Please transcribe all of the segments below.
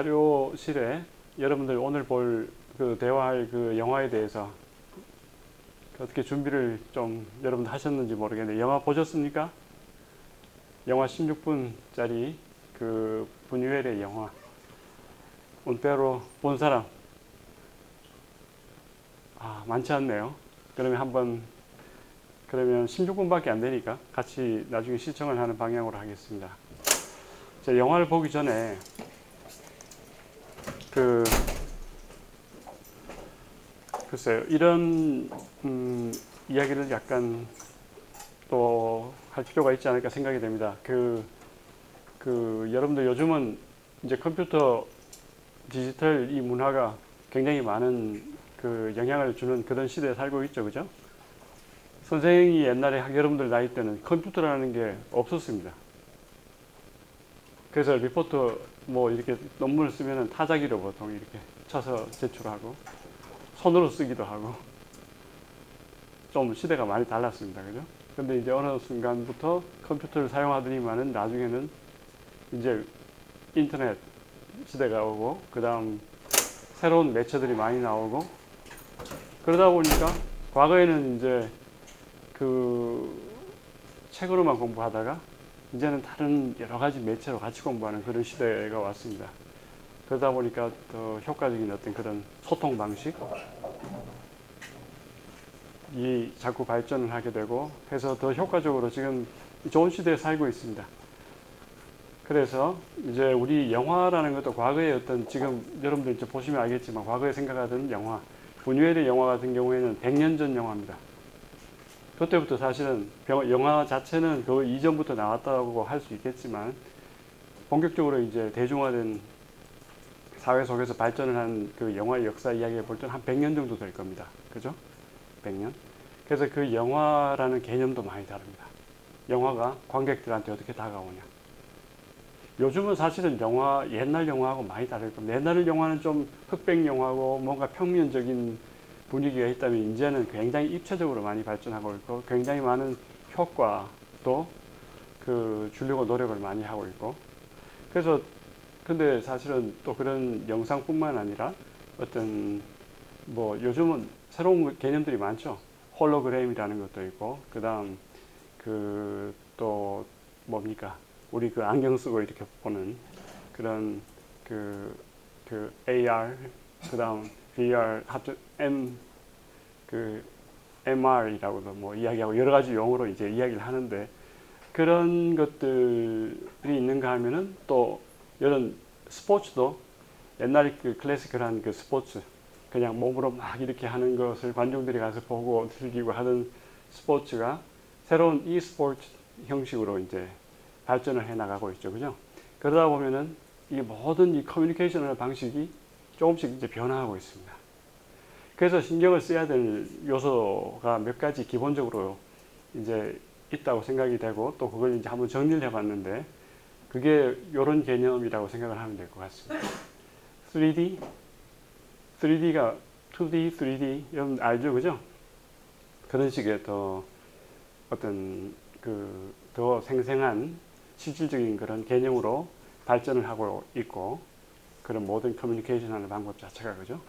자료실에 여러분들 오늘 볼 그 대화할 그 영화에 대해서 어떻게 준비를 좀 여러분들 하셨는지 모르겠는데 영화 보셨습니까? 영화 16분짜리 그 부뉴엘의 영화 운페로 본 사람 많지 않네요. 그러면 16분밖에 안 되니까 같이 나중에 시청을 하는 방향으로 하겠습니다. 자, 영화를 보기 전에 글쎄요, 이런 이야기를 약간 또 할 필요가 있지 않을까 생각이 됩니다. 여러분들 요즘은 이제 컴퓨터 디지털 이 문화가 굉장히 많은 그 영향을 주는 그런 시대에 살고 있죠, 그죠? 선생이 옛날에 여러분들 나이 때는 컴퓨터라는 게 없었습니다. 그래서 리포터 뭐 이렇게 논문을 쓰면은 타자기로 보통 이렇게 쳐서 제출하고 손으로 쓰기도 하고 좀 시대가 많이 달랐습니다. 그죠? 근데 이제 어느 순간부터 컴퓨터를 사용하더니만은 나중에는 이제 인터넷 시대가 오고 그 다음 새로운 매체들이 많이 나오고 그러다 보니까 과거에는 이제 그 책으로만 공부하다가 이제는 다른 여러 가지 매체로 같이 공부하는 그런 시대가 왔습니다. 그러다 보니까 더 효과적인 어떤 그런 소통 방식이 자꾸 발전을 하게 되고 해서 더 효과적으로 지금 좋은 시대에 살고 있습니다. 그래서 이제 우리 영화라는 것도 과거에 어떤 지금 여러분들 이제 보시면 알겠지만 과거에 생각하던 영화, 부뉴엘의 영화 같은 경우에는 100년 전 영화입니다. 그때부터 사실은 영화 자체는 그 이전부터 나왔다고 할 수 있겠지만 본격적으로 이제 대중화된 사회 속에서 발전을 한 그 영화의 역사 이야기를 볼 때는 한 100년 정도 될 겁니다. 그죠? 100년. 그래서 그 영화라는 개념도 많이 다릅니다. 영화가 관객들한테 어떻게 다가오냐. 요즘은 사실은 옛날 영화하고 많이 다를 겁니다. 옛날 영화는 좀 흑백 영화고 뭔가 평면적인 분위기가 있다면 이제는 굉장히 입체적으로 많이 발전하고 있고 굉장히 많은 효과도 주려고 노력을 많이 하고 있고 그래서 근데 사실은 또 그런 영상뿐만 아니라 어떤 뭐 요즘은 새로운 개념들이 많죠. 홀로그램이라는 것도 있고 그 다음 또 뭡니까 우리 그 안경 쓰고 이렇게 보는 그런 AR 그 다음 VR MR이라고도 뭐 이야기하고 여러 가지 용어로 이제 이야기를 하는데 그런 것들이 있는가 하면은 또 이런 스포츠도 옛날 그 클래시컬한 그 스포츠 그냥 몸으로 막 이렇게 하는 것을 관중들이 가서 보고 즐기고 하던 스포츠가 새로운 e스포츠 형식으로 이제 발전을 해 나가고 있죠. 그죠? 그러다 보면은 이 모든 이 커뮤니케이션의 방식이 조금씩 이제 변화하고 있습니다. 그래서 신경을 써야 될 요소가 몇 가지 기본적으로 이제 있다고 생각이 되고 또 그걸 이제 한번 정리를 해봤는데 그게 이런 개념이라고 생각을 하면 될 것 같습니다. 3D가 2D, 3D 여러분 알죠, 그죠? 그런 식의 더 어떤 더 생생한 실질적인 그런 개념으로 발전을 하고 있고 그런 모든 커뮤니케이션 하는 방법 자체가 그죠?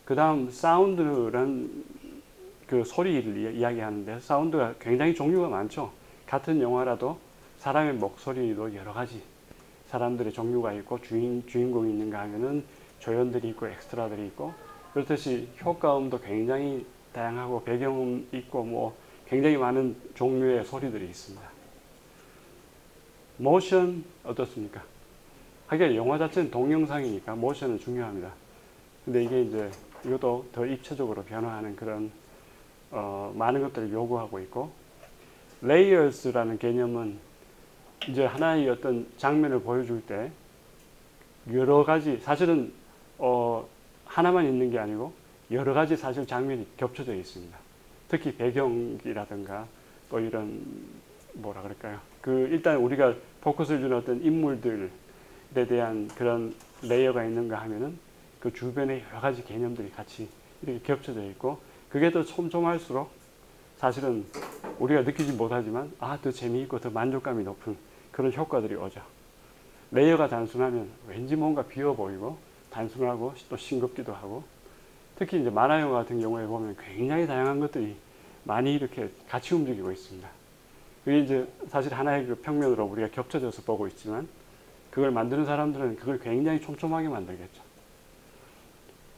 그 다음 사운드란 그 소리를 이야기하는데 사운드가 굉장히 종류가 많죠. 같은 영화라도 사람의 목소리도 여러 가지 사람들의 종류가 있고 주인공이 있는가 하면은 조연들이 있고 엑스트라들이 있고 그렇듯이 효과음도 굉장히 다양하고 배경음 있고 뭐 굉장히 많은 종류의 소리들이 있습니다. 모션 어떻습니까? 하긴 영화 자체는 동영상이니까 모션은 중요합니다. 근데 이게 이제 이것도 더 입체적으로 변화하는 그런 많은 것들을 요구하고 있고 레이어스라는 개념은 이제 하나의 어떤 장면을 보여줄 때 여러 가지 사실은 하나만 있는 게 아니고 여러 가지 사실 장면이 겹쳐져 있습니다. 특히 배경이라든가 또 이런 뭐라 그럴까요? 일단 우리가 포커스를 주는 어떤 인물들에 대한 그런 레이어가 있는가 하면은 그 주변에 여러 가지 개념들이 같이 이렇게 겹쳐져 있고 그게 더 촘촘할수록 사실은 우리가 느끼지 못하지만 더 재미있고 더 만족감이 높은 그런 효과들이 오죠. 레이어가 단순하면 왠지 뭔가 비어 보이고 단순하고 또 싱겁기도 하고, 특히 이제 만화 영화 같은 경우에 보면 굉장히 다양한 것들이 많이 이렇게 같이 움직이고 있습니다. 그게 이제 사실 하나의 그 평면으로 우리가 겹쳐져서 보고 있지만, 그걸 만드는 사람들은 그걸 굉장히 촘촘하게 만들겠죠.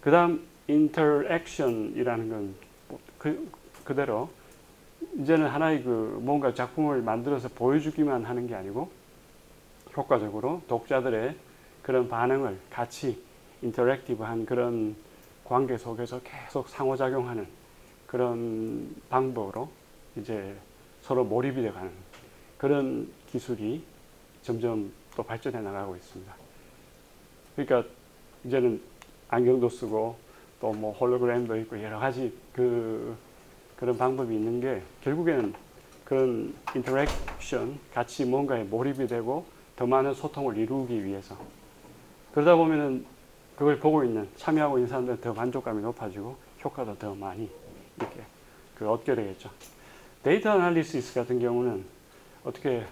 그 다음 인터액션이라는 건 그대로 이제는 하나의 그 뭔가 작품을 만들어서 보여주기만 하는 게 아니고, 효과적으로 독자들의 그런 반응을 같이 인터랙티브한 그런 관계 속에서 계속 상호작용하는 그런 방법으로 이제 서로 몰입이 돼가는 그런 기술이 점점 또 발전해 나가고 있습니다. 그러니까 이제는 안경도 쓰고 또 뭐 홀로그램도 있고 여러 가지 그런 방법이 있는 게, 결국에는 그런 인터랙션, 같이 뭔가에 몰입이 되고 더 많은 소통을 이루기 위해서, 그러다 보면은 그걸 보고 있는, 참여하고 있는 사람들은 더 만족감이 높아지고 효과도 더 많이 이렇게 얻게 되겠죠. 데이터 아날리시스 같은 경우는 어떻게,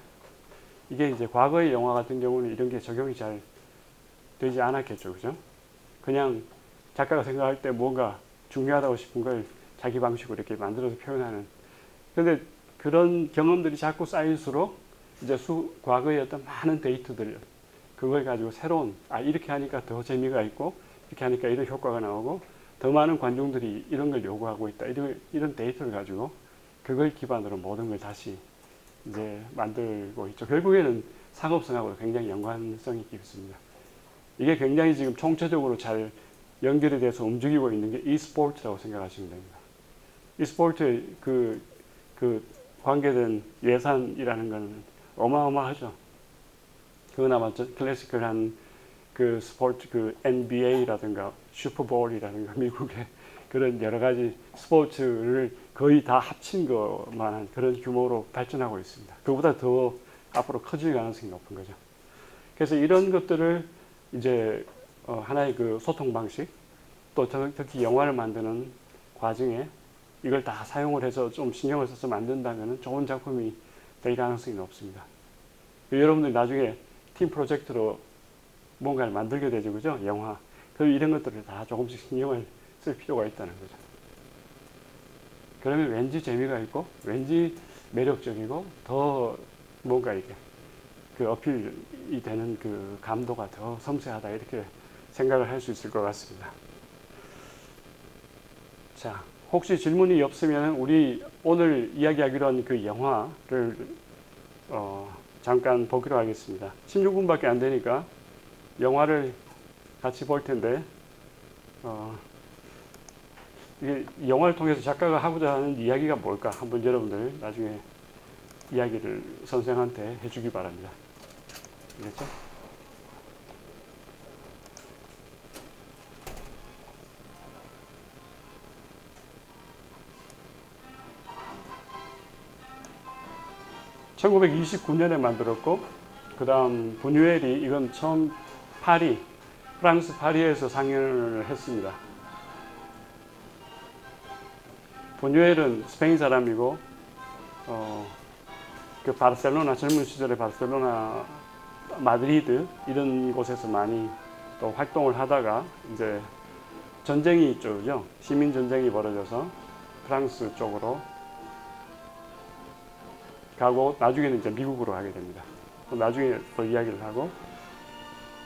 이게 이제 과거의 영화 같은 경우는 이런 게 적용이 잘 되지 않았겠죠. 그죠? 그냥 작가가 생각할 때 뭔가 중요하다고 싶은 걸 자기 방식으로 이렇게 만들어서 표현하는. 근데 그런 경험들이 자꾸 쌓일수록 이제 과거의 어떤 많은 데이터들, 그걸 가지고 새로운, 이렇게 하니까 더 재미가 있고, 이렇게 하니까 이런 효과가 나오고, 더 많은 관중들이 이런 걸 요구하고 있다. 이런 데이터를 가지고 그걸 기반으로 모든 걸 다시 이제 만들고 있죠. 결국에는 상업성하고 굉장히 연관성이 깊습니다. 이게 굉장히 지금 총체적으로 잘 연결이 돼서 움직이고 있는 게 e스포츠라고 생각하시면 됩니다. e스포츠에 그 관계된 예산이라는 건 어마어마하죠. 그나마 클래시컬한 그 스포츠, 그 NBA라든가 슈퍼볼이라든가 미국의 그런 여러 가지 스포츠를 거의 다 합친 것만한 그런 규모로 발전하고 있습니다. 그보다 더 앞으로 커질 가능성이 높은 거죠. 그래서 이런 것들을 이제 하나의 그 소통 방식, 또 특히 영화를 만드는 과정에 이걸 다 사용을 해서 좀 신경을 써서 만든다면 좋은 작품이 될 가능성이 높습니다. 여러분들 나중에 팀 프로젝트로 뭔가를 만들게 되죠. 그죠? 영화. 이런 것들을 다 조금씩 신경을 쓸 필요가 있다는 거죠. 그러면 왠지 재미가 있고, 왠지 매력적이고, 더 뭔가 이게 그 어필이 되는 그 감도가 더 섬세하다, 이렇게 생각을 할 수 있을 것 같습니다. 자, 혹시 질문이 없으면 우리 오늘 이야기하기로 한 그 영화를 잠깐 보기로 하겠습니다. 16분밖에 안 되니까 영화를 같이 볼 텐데, 이게 영화를 통해서 작가가 하고자 하는 이야기가 뭘까? 한번 여러분들 나중에 이야기를 선생한테 해주기 바랍니다. 알겠죠? (1929년에) 만들었고, 그 다음 부뉴엘이 이건 처음 프랑스 파리에서 상영을 했습니다. 부뉴엘은 스페인 사람이고, 그 바르셀로나, 젊은 시절에 바르셀로나, 마드리드 이런 곳에서 많이 또 활동을 하다가 이제 전쟁이 있죠. 시민 전쟁이 벌어져서 프랑스 쪽으로 가고, 나중에는 이제 미국으로 가게 됩니다. 나중에 또 이야기를 하고,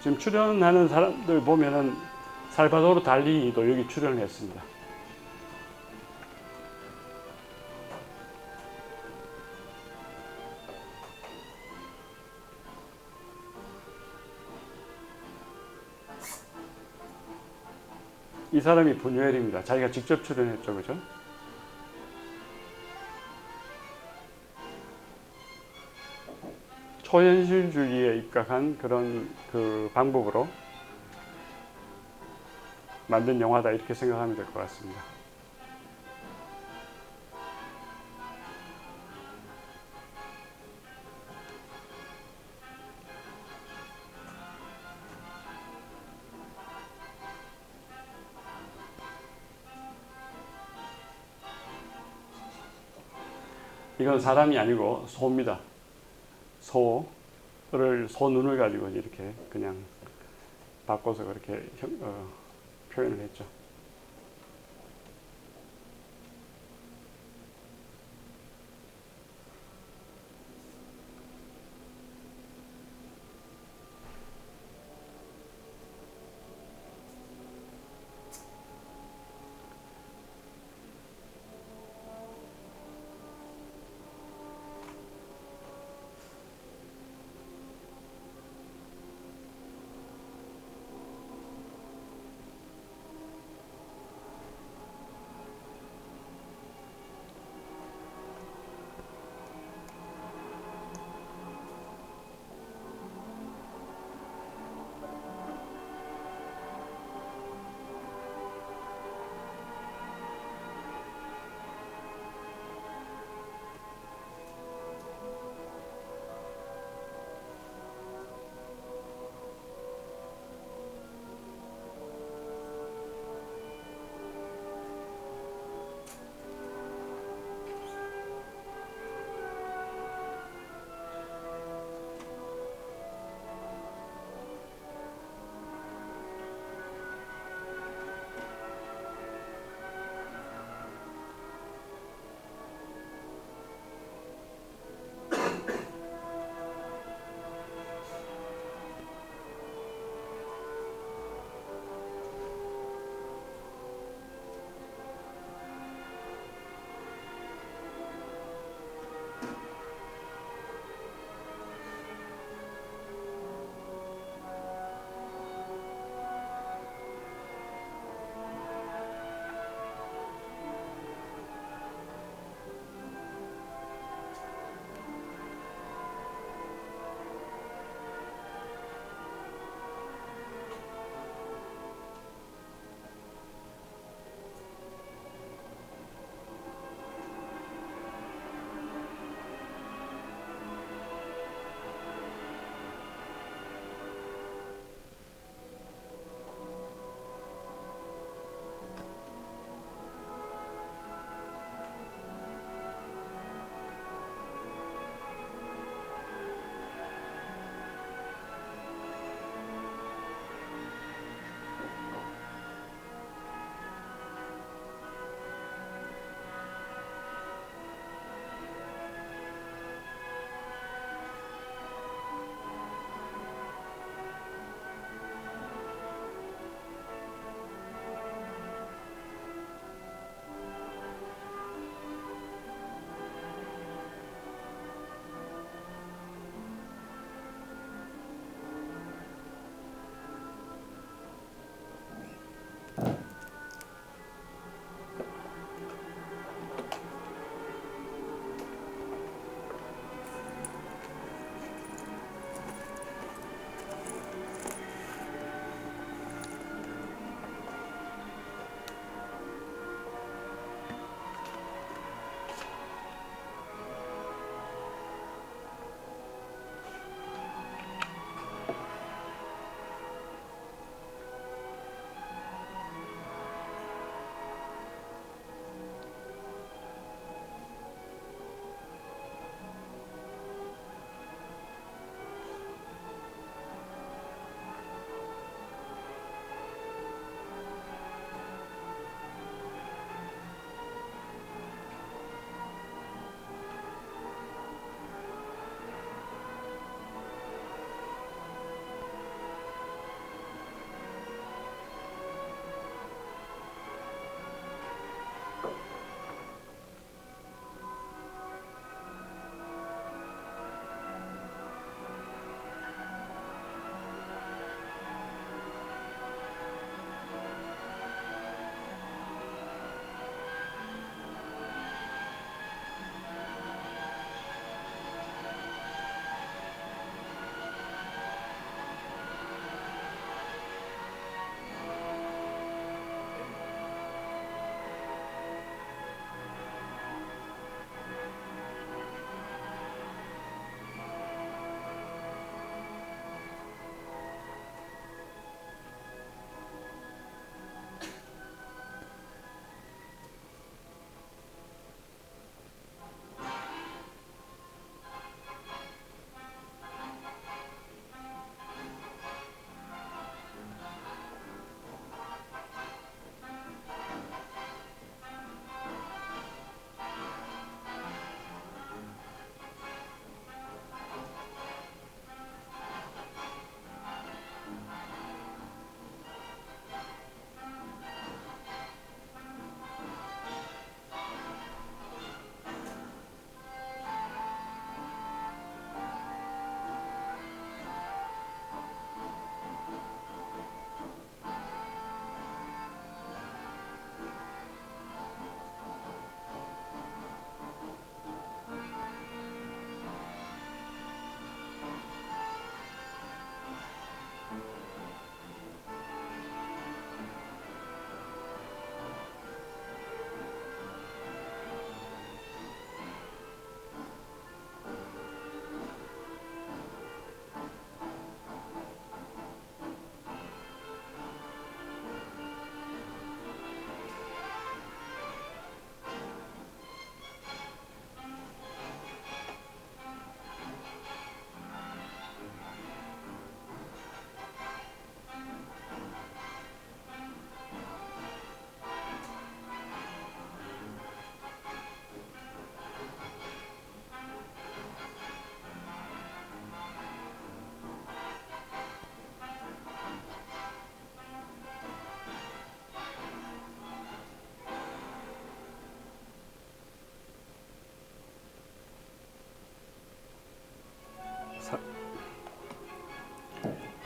지금 출연하는 사람들 보면은 살바도르 달리도 여기 출연을 했습니다. 이 사람이 부뉴엘입니다. 자기가 직접 출연했죠. 그죠? 초현실주의에 입각한 그런 그 방법으로 만든 영화다, 이렇게 생각하면 될 것 같습니다. 이건 사람이 아니고 소입니다. 소. 손눈을 가지고 이렇게 그냥 바꿔서 그렇게 표현을 했죠.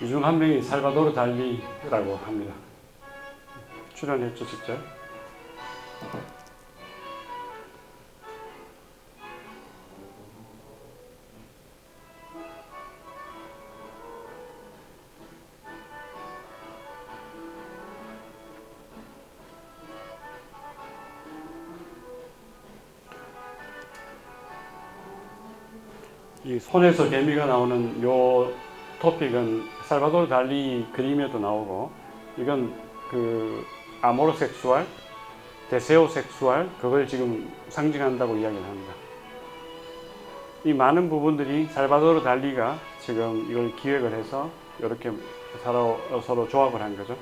이 중 한 명이 살바도르 달리라고 합니다. 출연했죠, 직접. 이 손에서 개미가 나오는 요 토픽은 살바도르 달리 그림에도 나오고, 이건 그 아모르섹수알, 데세오섹수알, 그걸 지금 상징한다고 이야기를 합니다. 이 많은 부분들이 살바도르 달리가 지금 이걸 기획을 해서 이렇게 서로 조합을 한 거죠.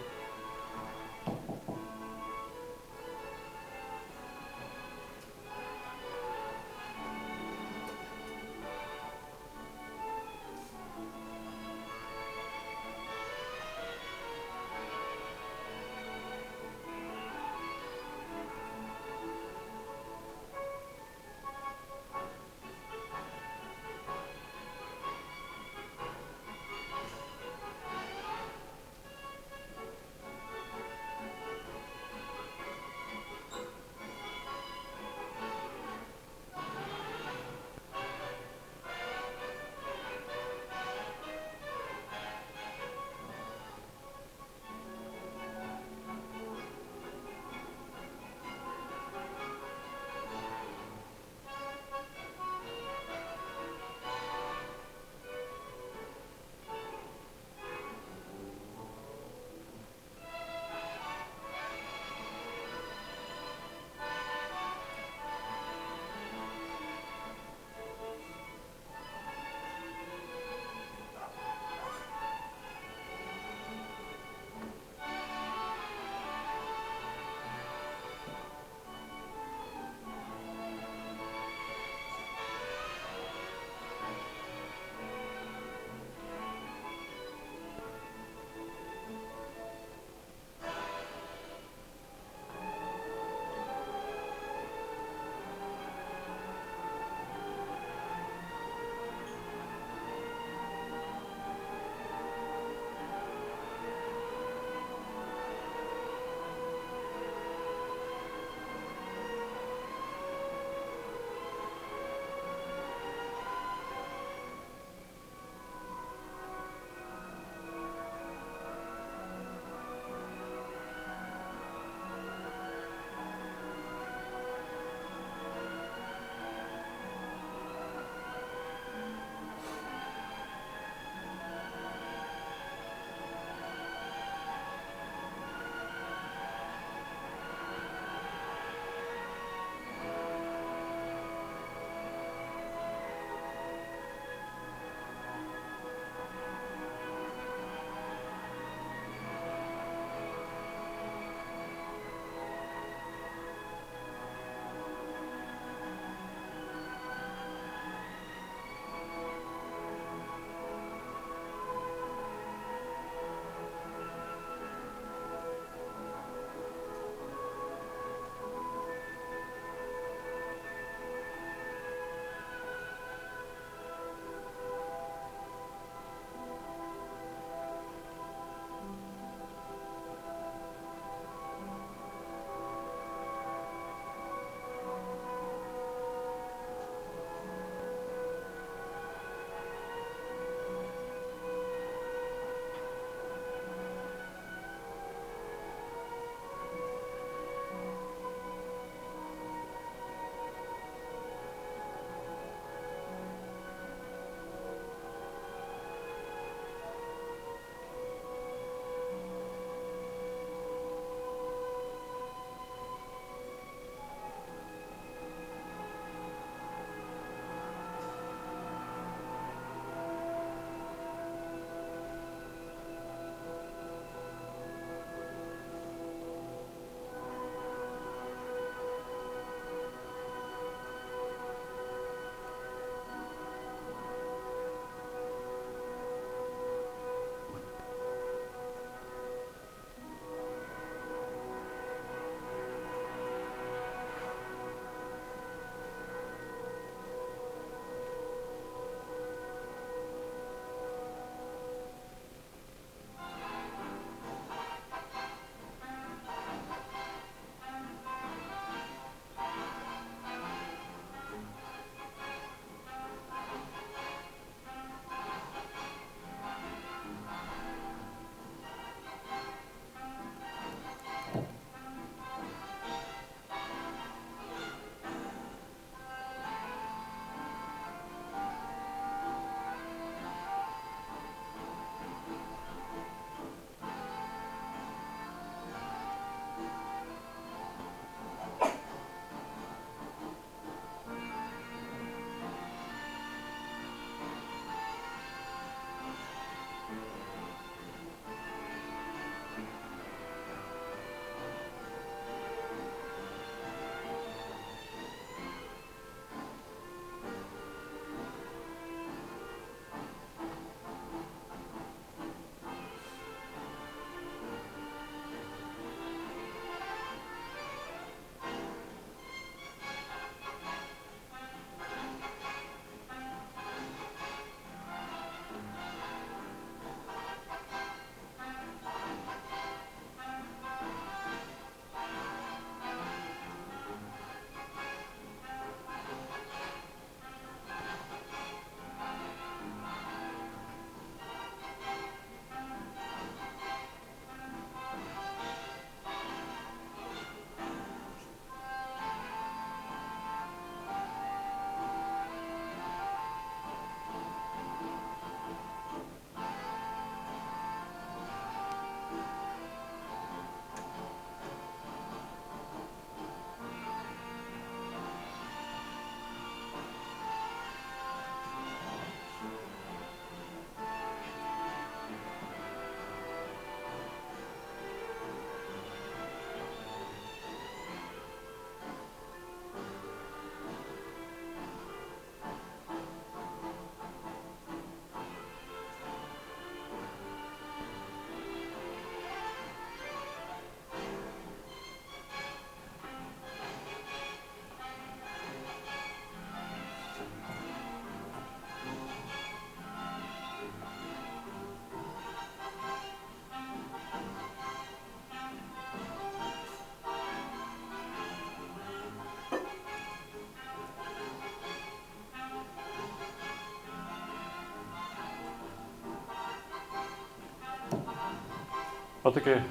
어떻게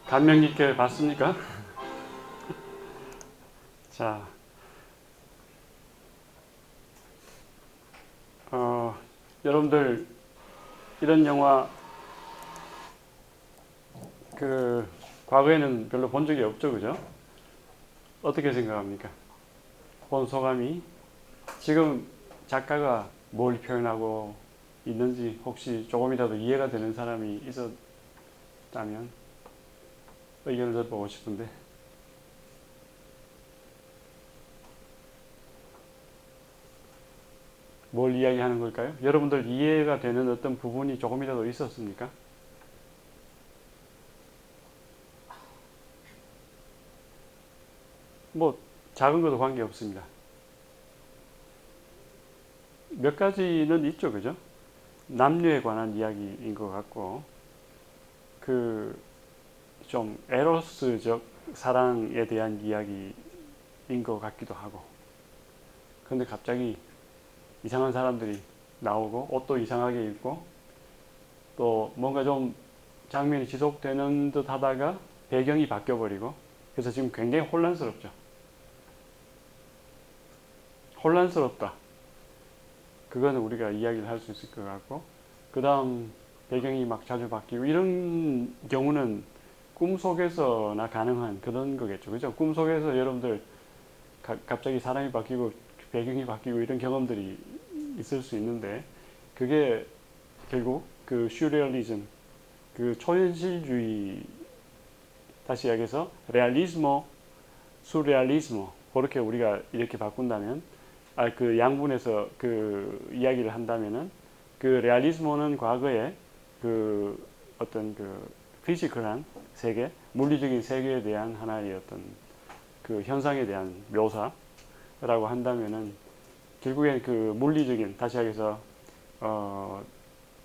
감명 깊게 봤습니까? 자, 여러분들 이런 영화 그 과거에는 별로 본 적이 없죠, 그죠? 어떻게 생각합니까? 본 소감이 지금 작가가 뭘 표현하고 있는지 혹시 조금이라도 이해가 되는 사람이 있었다면 의견을 들어보고 싶은데. 뭘 이야기하는 걸까요? 여러분들 이해가 되는 어떤 부분이 조금이라도 있었습니까? 뭐 작은 것도 관계없습니다. 몇 가지는 있죠, 그죠? 남녀에 관한 이야기인 것 같고, 그 좀 에로스적 사랑에 대한 이야기인 것 같기도 하고. 근데 갑자기 이상한 사람들이 나오고 옷도 이상하게 입고 또 뭔가 좀 장면이 지속되는 듯 하다가 배경이 바뀌어버리고, 그래서 지금 굉장히 혼란스럽죠. 혼란스럽다. 그거는 우리가 이야기를 할 수 있을 것 같고, 그 다음 배경이 막 자주 바뀌고 이런 경우는 꿈속에서나 가능한 그런 거겠죠. 그죠? 꿈속에서 여러분들 갑자기 사람이 바뀌고 배경이 바뀌고 이런 경험들이 있을 수 있는데, 그게 결국 그 슈레얼리즘, 그 초현실주의, 다시 이야기해서 레알리스모, 수레알리스모, 그렇게 우리가 이렇게 바꾼다면, 그 양분에서 그 이야기를 한다면은, 그 레알리스모는 과거에 그 어떤 그 피지컬한 세계, 물리적인 세계에 대한 하나의 어떤 그 현상에 대한 묘사라고 한다면은, 결국엔 그 물리적인, 다시 얘기해서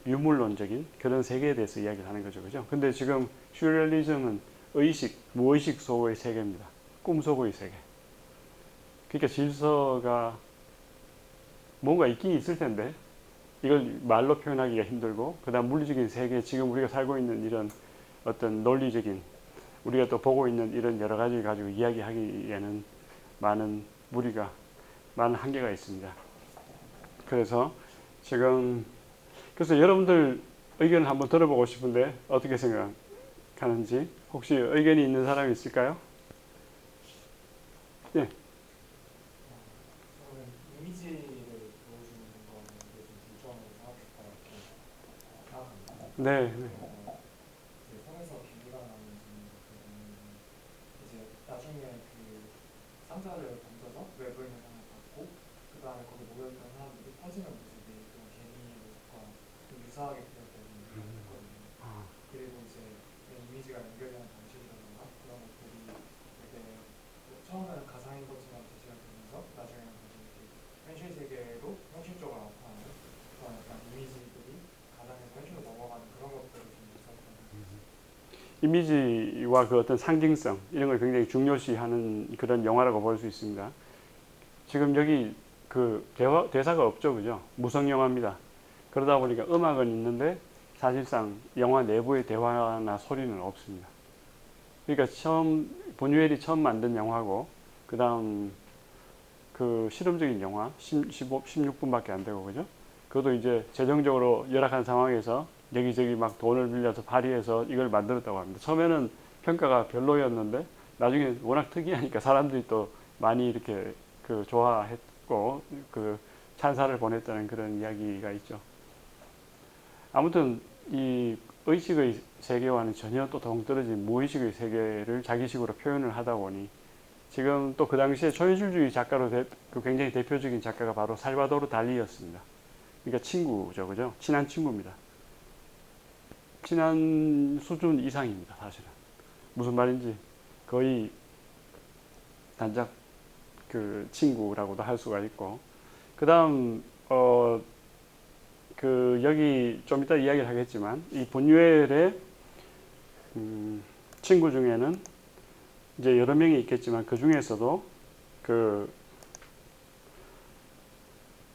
유물론적인 그런 세계에 대해서 이야기를 하는 거죠, 그죠? 근데 지금 슈레얼리즘은 의식, 무의식 속의 세계입니다. 꿈 속의 세계. 그러니까 질서가 뭔가 있긴 있을 텐데 이걸 말로 표현하기가 힘들고, 그 다음 물리적인 세계, 지금 우리가 살고 있는 이런 어떤 논리적인, 우리가 또 보고 있는 이런 여러 가지를 가지고 이야기하기에는 많은 무리가, 많은 한계가 있습니다. 그래서 지금, 그래서 여러분들 의견을 한번 들어보고 싶은데 어떻게 생각하는지, 혹시 의견이 있는 사람이 있을까요? 예. 저는 이미지를 보여주는 거는 좀 불편하게 생각합니다. 네. 네. 이제 성에서 비비가 나는 같은 경우는 이제 나중에 그 상자를 던져서 외부에 있는 사람을 받고 그 다음에 거기 모여있던 사람들이 퍼지는 모습이 그런 개미의 모습과 좀 유사하게 그렸다고 생각했거든요. 그리고 이제 이미지가 연결되는 방식이라든가 그런 것들이 되게 처음에는 가상인 것처럼 제시가 되면서 나중에는 다시 이렇게 현실 세계로 현실적으로 나타나는 그런 약간 이미지들이 가상에서 현실로 넘어가는 그런 것들을 좀 있었던 것 같습니다. 이미지와 그 어떤 상징성, 이런 걸 굉장히 중요시하는 그런 영화라고 볼 수 있습니다. 지금 여기 그 대사가 없죠, 그죠? 무성 영화입니다. 그러다 보니까 음악은 있는데 사실상 영화 내부의 대화나 소리는 없습니다. 그러니까 본유엘이 처음 만든 영화고, 그 다음 그 실험적인 영화 16분밖에 안 되고, 그죠? 그것도 이제 재정적으로 열악한 상황에서 여기저기 막 돈을 빌려서 발휘해서 이걸 만들었다고 합니다. 처음에는 평가가 별로였는데 나중에 워낙 특이하니까 사람들이 또 많이 이렇게 그 좋아했고 그 찬사를 보냈다는 그런 이야기가 있죠. 아무튼 이 의식의 세계와는 전혀 또 동떨어진 무의식의 세계를 자기식으로 표현을 하다 보니, 지금 또 그 당시에 초현실주의 작가로 그 굉장히 대표적인 작가가 바로 살바도르 달리였습니다. 그러니까 친구죠, 그죠? 친한 친구입니다. 친한 수준 이상입니다, 사실은. 무슨 말인지 거의 단짝 그 친구라고도 할 수가 있고, 그 다음 그 여기 좀 이따 이야기를 하겠지만 이 본유엘의 친구 중에는 이제 여러 명이 있겠지만 그 중에서도 그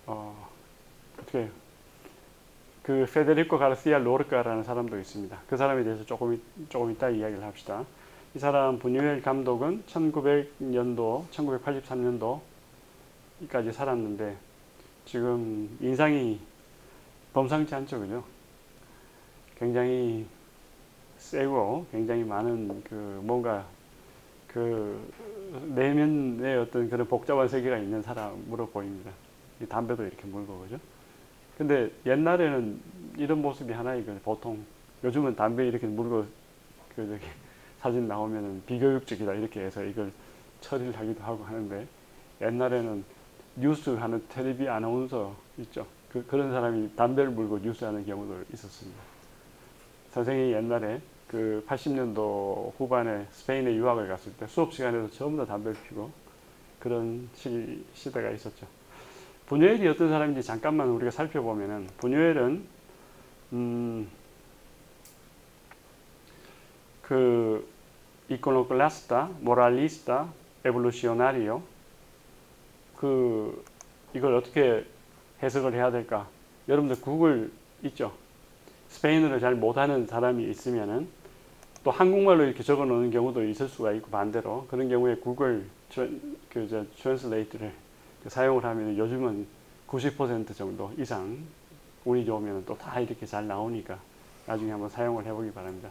어떻게 그 그 페데리코 가르시아 로르카라는 사람도 있습니다. 그 사람에 대해서 조금 이따 이야기를 합시다. 이 사람 부뉴엘 감독은 1900년도, 1983년도까지 살았는데 지금 인상이 범상치 않죠, 그죠? 굉장히 세고 굉장히 많은 그 뭔가 그 내면의 어떤 그런 복잡한 세계가 있는 사람으로 보입니다. 이 담배도 이렇게 물고 그죠? 근데 옛날에는 이런 모습이 하나이거든요. 보통 요즘은 담배 이렇게 물고 그 저기 사진 나오면은 비교육적이다 이렇게 해서 이걸 처리를 하기도 하고 하는데 옛날에는 뉴스 하는 텔레비 아나운서 있죠. 그런 사람이 담배를 물고 뉴스하는 경우도 있었습니다. 선생님이 옛날에 그 80년도 후반에 스페인에 유학을 갔을 때 수업 시간에도 전부 다 담배를 피고 그런 시대가 있었죠. 부뉴엘이 어떤 사람인지 잠깐만 우리가 살펴보면은 부뉴엘은 그 이코노클라스타, 모랄리스타, 에볼루시오나리오 그 이걸 어떻게 해석을 해야 될까? 여러분들 구글 있죠? 스페인어를 잘 못하는 사람이 있으면은 또 한국말로 이렇게 적어 놓는 경우도 있을 수가 있고 반대로 그런 경우에 구글 트랜슬레이트를 사용을 하면 요즘은 90% 정도 이상 운이 좋으면 또 다 이렇게 잘 나오니까 나중에 한번 사용을 해보기 바랍니다.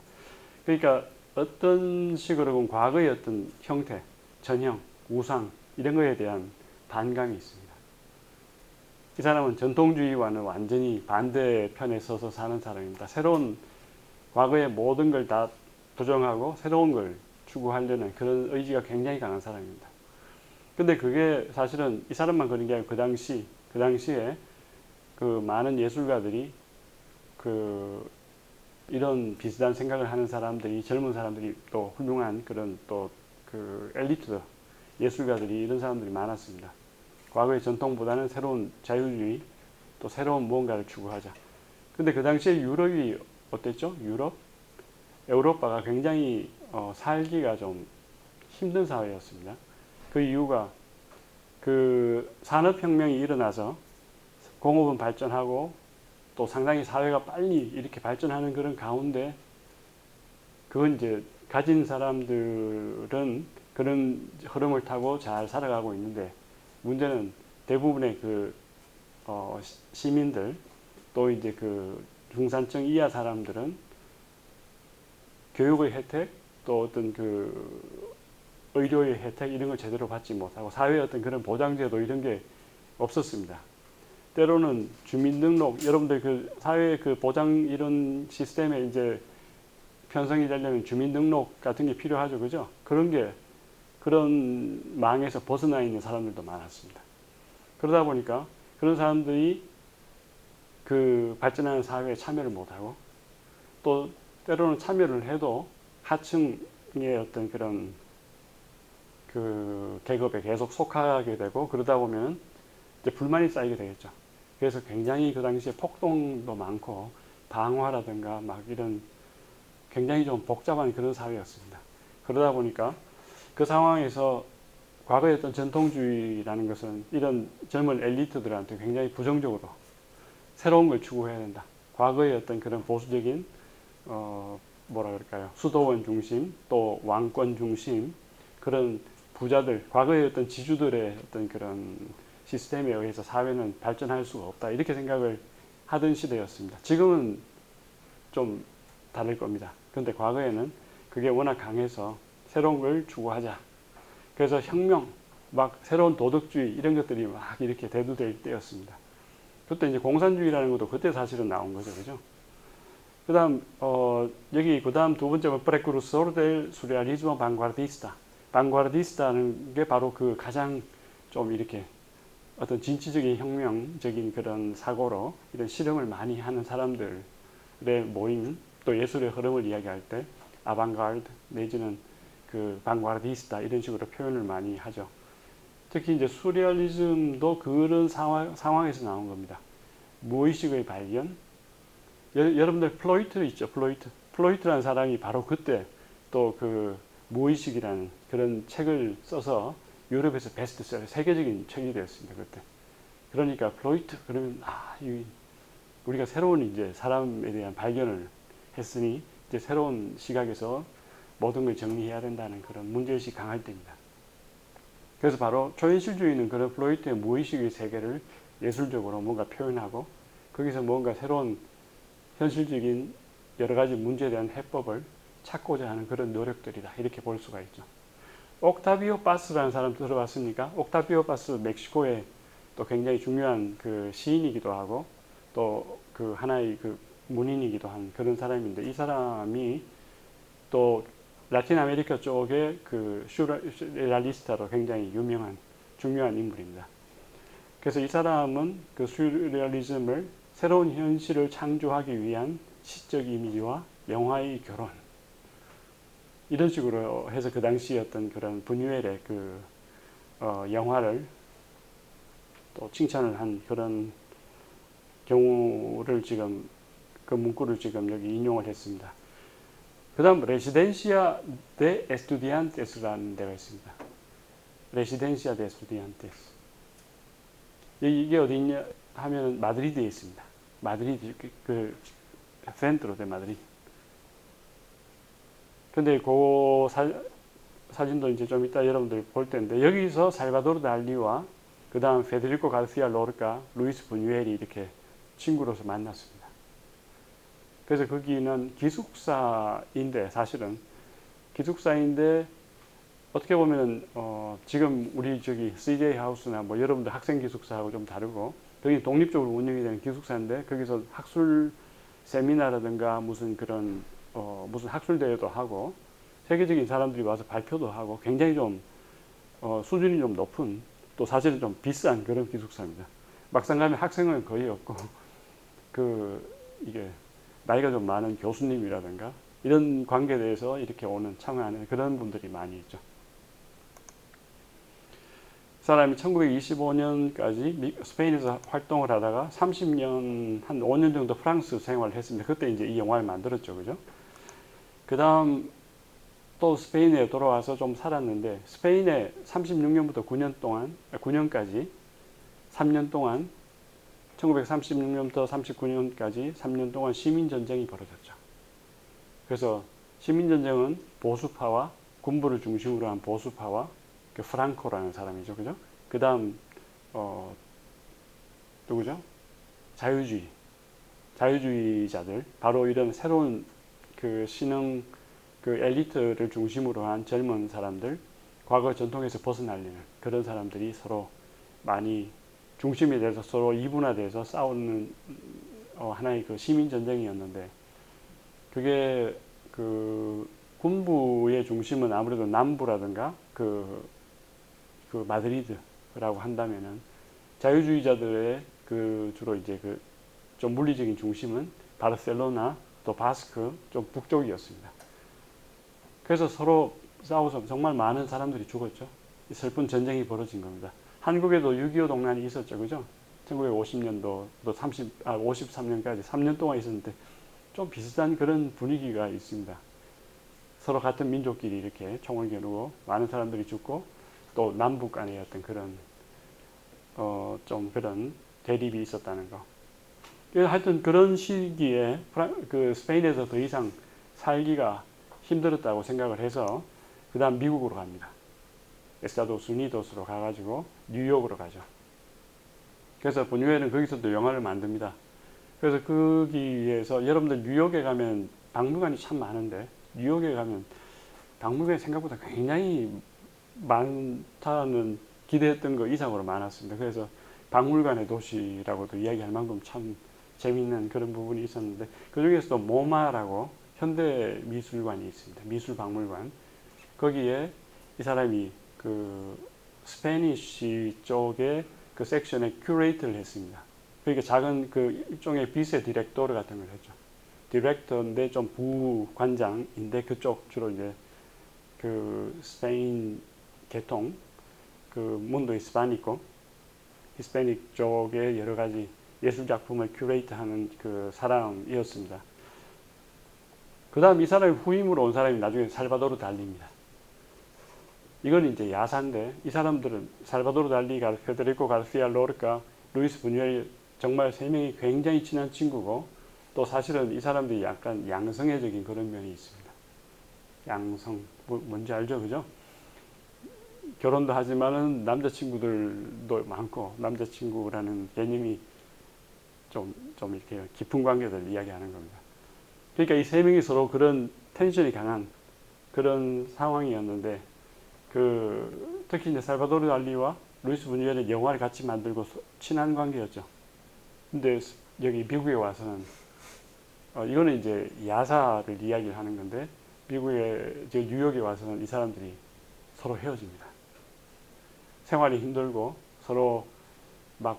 그러니까 어떤 식으로든 과거의 어떤 형태, 전형, 우상 이런 거에 대한 반감이 있습니다. 이 사람은 전통주의와는 완전히 반대편에 서서 사는 사람입니다. 새로운 과거의 모든 걸 다 부정하고 새로운 걸 추구하려는 그런 의지가 굉장히 강한 사람입니다. 근데 그게 사실은 이 사람만 그런 게 아니고 그 당시에 그 많은 예술가들이 그 이런 비슷한 생각을 하는 사람들이 젊은 사람들이 또 훌륭한 그런 또 그 엘리트 예술가들이 이런 사람들이 많았습니다. 과거의 전통보다는 새로운 자유주의 또 새로운 무언가를 추구하자. 근데 그 당시에 유럽이 어땠죠? 에우로파가 굉장히 살기가 좀 힘든 사회였습니다. 그 이유가 그 산업혁명이 일어나서 공업은 발전하고 또 상당히 사회가 빨리 이렇게 발전하는 그런 가운데 그건 이제 가진 사람들은 그런 흐름을 타고 잘 살아가고 있는데 문제는 대부분의 그 시민들 또 이제 그 중산층 이하 사람들은 교육의 혜택 또 어떤 그 의료의 혜택 이런 걸 제대로 받지 못하고 사회의 어떤 그런 보장제도 이런 게 없었습니다. 때로는 주민등록 여러분들 그 사회 그 보장 이런 시스템에 이제 편성이 되려면 주민등록 같은 게 필요하죠, 그죠? 그런 망에서 벗어나 있는 사람들도 많았습니다. 그러다 보니까 그런 사람들이 그 발전하는 사회에 참여를 못하고 또 때로는 참여를 해도 하층의 어떤 그런 그 계급에 계속 속하게 되고 그러다 보면 이제 불만이 쌓이게 되겠죠. 그래서 굉장히 그 당시에 폭동도 많고 방화라든가 막 이런 굉장히 좀 복잡한 그런 사회였습니다. 그러다 보니까 그 상황에서 과거의 어떤 전통주의라는 것은 이런 젊은 엘리트들한테 굉장히 부정적으로 새로운 걸 추구해야 된다. 과거의 어떤 그런 보수적인 뭐라 그럴까요? 수도원 중심 또 왕권 중심 그런 부자들 과거의 어떤 지주들의 어떤 그런 시스템에 의해서 사회는 발전할 수가 없다. 이렇게 생각을 하던 시대였습니다. 지금은 좀 다를 겁니다. 그런데 과거에는 그게 워낙 강해서 새로운 걸 추구하자. 그래서 혁명, 막 새로운 도덕주의 이런 것들이 막 이렇게 대두될 때였습니다. 그때 이제 공산주의라는 것도 그때 사실은 나온 거죠, 그죠? 그다음 여기 그다음 두 번째는 precursor del surrealismo vanguardista. 방과르디스타는 게 바로 그 가장 좀 이렇게 어떤 진취적인 혁명적인 그런 사고로 이런 실험을 많이 하는 사람들의 모임 또 예술의 흐름을 이야기할 때 아방가르드 내지는 그 방과르디스타 이런 식으로 표현을 많이 하죠. 특히 이제 수리얼리즘도 그런 상황에서 나온 겁니다. 무의식의 발견. 여러분들 플로이트 있죠, 플로이트라는 사람이 바로 그때 또 그 무의식이라는 그런 책을 써서 유럽에서 베스트셀러 세계적인 책이 되었습니다. 그때. 그러니까 플로이트 그러면 이 우리가 새로운 이제 사람에 대한 발견을 했으니 이제 새로운 시각에서 모든 걸 정리해야 된다는 그런 문제의식이 강할 때입니다. 그래서 바로 초현실주의는 그런 플로이트의 무의식의 세계를 예술적으로 뭔가 표현하고 거기서 뭔가 새로운 현실적인 여러 가지 문제에 대한 해법을 찾고자 하는 그런 노력들이다. 이렇게 볼 수가 있죠. 옥타비오 파스라는 사람 들어봤습니까? 옥타비오 파스 멕시코의 또 굉장히 중요한 그 시인이기도 하고 또 그 하나의 그 문인이기도 한 그런 사람인데 이 사람이 또 라틴 아메리카 쪽에 그 슈레알리스타로 굉장히 유명한 중요한 인물입니다. 그래서 이 사람은 그 슈레알리즘을 새로운 현실을 창조하기 위한 시적 이미지와 영화의 결혼 이런 식으로 해서 그 당시 어떤 그런 부뉴엘의 그 영화를 또 칭찬을 한 그런 경우를 지금 그 문구를 지금 여기 인용을 했습니다. 그 다음 레시덴시아 데 에스투디안테스라는 데가 있습니다. 레시덴시아 데 에스투디안테스 이게 어디 있냐 하면 마드리드에 있습니다. 마드리드 그 센트로 데 마드리드. 근데 그 사진도 이제 좀 이따 여러분들 볼 텐데 여기서 살바도르 달리와 그 다음 페데리코 가르시아 로르카, 루이스 부뉴엘이 이렇게 친구로서 만났습니다. 그래서 거기는 기숙사인데 사실은 기숙사인데 어떻게 보면 지금 우리 저기 CJ 하우스나 뭐 여러분들 학생 기숙사하고 좀 다르고 여기 독립적으로 운영이 되는 기숙사인데 거기서 학술 세미나라든가 무슨 그런 무슨 학술 대회도 하고 세계적인 사람들이 와서 발표도 하고 굉장히 좀 수준이 좀 높은 또 사실은 좀 비싼 그런 기숙사입니다. 막상 가면 학생은 거의 없고 이게 나이가 좀 많은 교수님이라든가 이런 관계에 대해서 이렇게 오는 참여하는 그런 분들이 많이 있죠. 사람이 1925년까지 스페인에서 활동을 하다가 30년, 한 5년 정도 프랑스 생활을 했습니다. 그때 이제 이 영화를 만들었죠. 그죠? 그 다음 또 스페인에 돌아와서 좀 살았는데 스페인에 36년부터 9년까지 3년 동안 1936년부터 39년까지 3년 동안 시민전쟁이 벌어졌죠. 그래서 시민전쟁은 보수파와 군부를 중심으로 한 보수파와 그 프랑코라는 사람이죠. 그죠? 그 다음, 누구죠? 자유주의자들. 바로 이런 새로운 그 신흥 그 엘리트를 중심으로 한 젊은 사람들, 과거 전통에서 벗어나려는 그런 사람들이 서로 많이 중심이 돼서 서로 이분화돼서 싸우는 하나의 그 시민전쟁이었는데 그게 그 군부의 중심은 아무래도 남부라든가 그 마드리드라고 한다면은 자유주의자들의 그 주로 이제 그 좀 물리적인 중심은 바르셀로나 또 바스크 좀 북쪽이었습니다. 그래서 서로 싸워서 정말 많은 사람들이 죽었죠. 슬픈 전쟁이 벌어진 겁니다. 한국에도 6.25 동란이 있었죠. 그죠? 1950년도 또 53년까지 3년 동안 있었는데 좀 비슷한 그런 분위기가 있습니다. 서로 같은 민족끼리 이렇게 총을 겨누고 많은 사람들이 죽고 또 남북 간의 어떤 그런 좀 그런 대립이 있었다는 거. 하여튼 그런 시기에 그 스페인에서 더 이상 살기가 힘들었다고 생각을 해서 그 다음 미국으로 갑니다. 에스타도스 우니도스로 가가지고 뉴욕으로 가죠. 그래서 부뉴엘은 거기서도 영화를 만듭니다. 그래서 거기에서 여러분들 뉴욕에 가면 박물관이 참 많은데 뉴욕에 가면 박물관이 생각보다 굉장히 많다는 기대했던 것 이상으로 많았습니다. 그래서 박물관의 도시라고도 이야기할 만큼 참 재미있는 그런 부분이 있었는데 그 중에서도 모마라고 현대미술관이 있습니다. 미술박물관. 거기에 이 사람이 그 스페니쉬 쪽의 그 섹션에 큐레이터를 했습니다. 그러니까 작은 그 일종의 비세 디렉토르 같은 걸 했죠. 디렉터인데 좀 부관장인데 그쪽 주로 이제 그 스페인 계통 그 문도 히스패닉 쪽의 여러 가지 예술 작품을 큐레이트하는 그 사람이었습니다. 그 다음 이 사람의 후임으로 온 사람이 나중에 살바도르 달리입니다. 이건 이제 야사인데 이 사람들은 살바도르 달리, 페데리코 가르시아 로르카, 루이스 부뉴엘 정말 세 명이 굉장히 친한 친구고 또 사실은 이 사람들이 약간 양성애적인 그런 면이 있습니다. 양성 뭔지 알죠, 그죠? 결혼도 하지만은 남자친구들도 많고 남자친구라는 개념이 좀 이렇게 깊은 관계들 이야기하는 겁니다. 그러니까 이 세 명이 서로 그런 텐션이 강한 그런 상황이었는데 특히 이제 살바도르 달리와 루이스 부뉴엘이 영화를 같이 만들고 친한 관계였죠. 근데 여기 미국에 와서는 이거는 이제 야사를 이야기하는 건데 미국에 이제 뉴욕에 와서는 이 사람들이 서로 헤어집니다. 생활이 힘들고 서로 막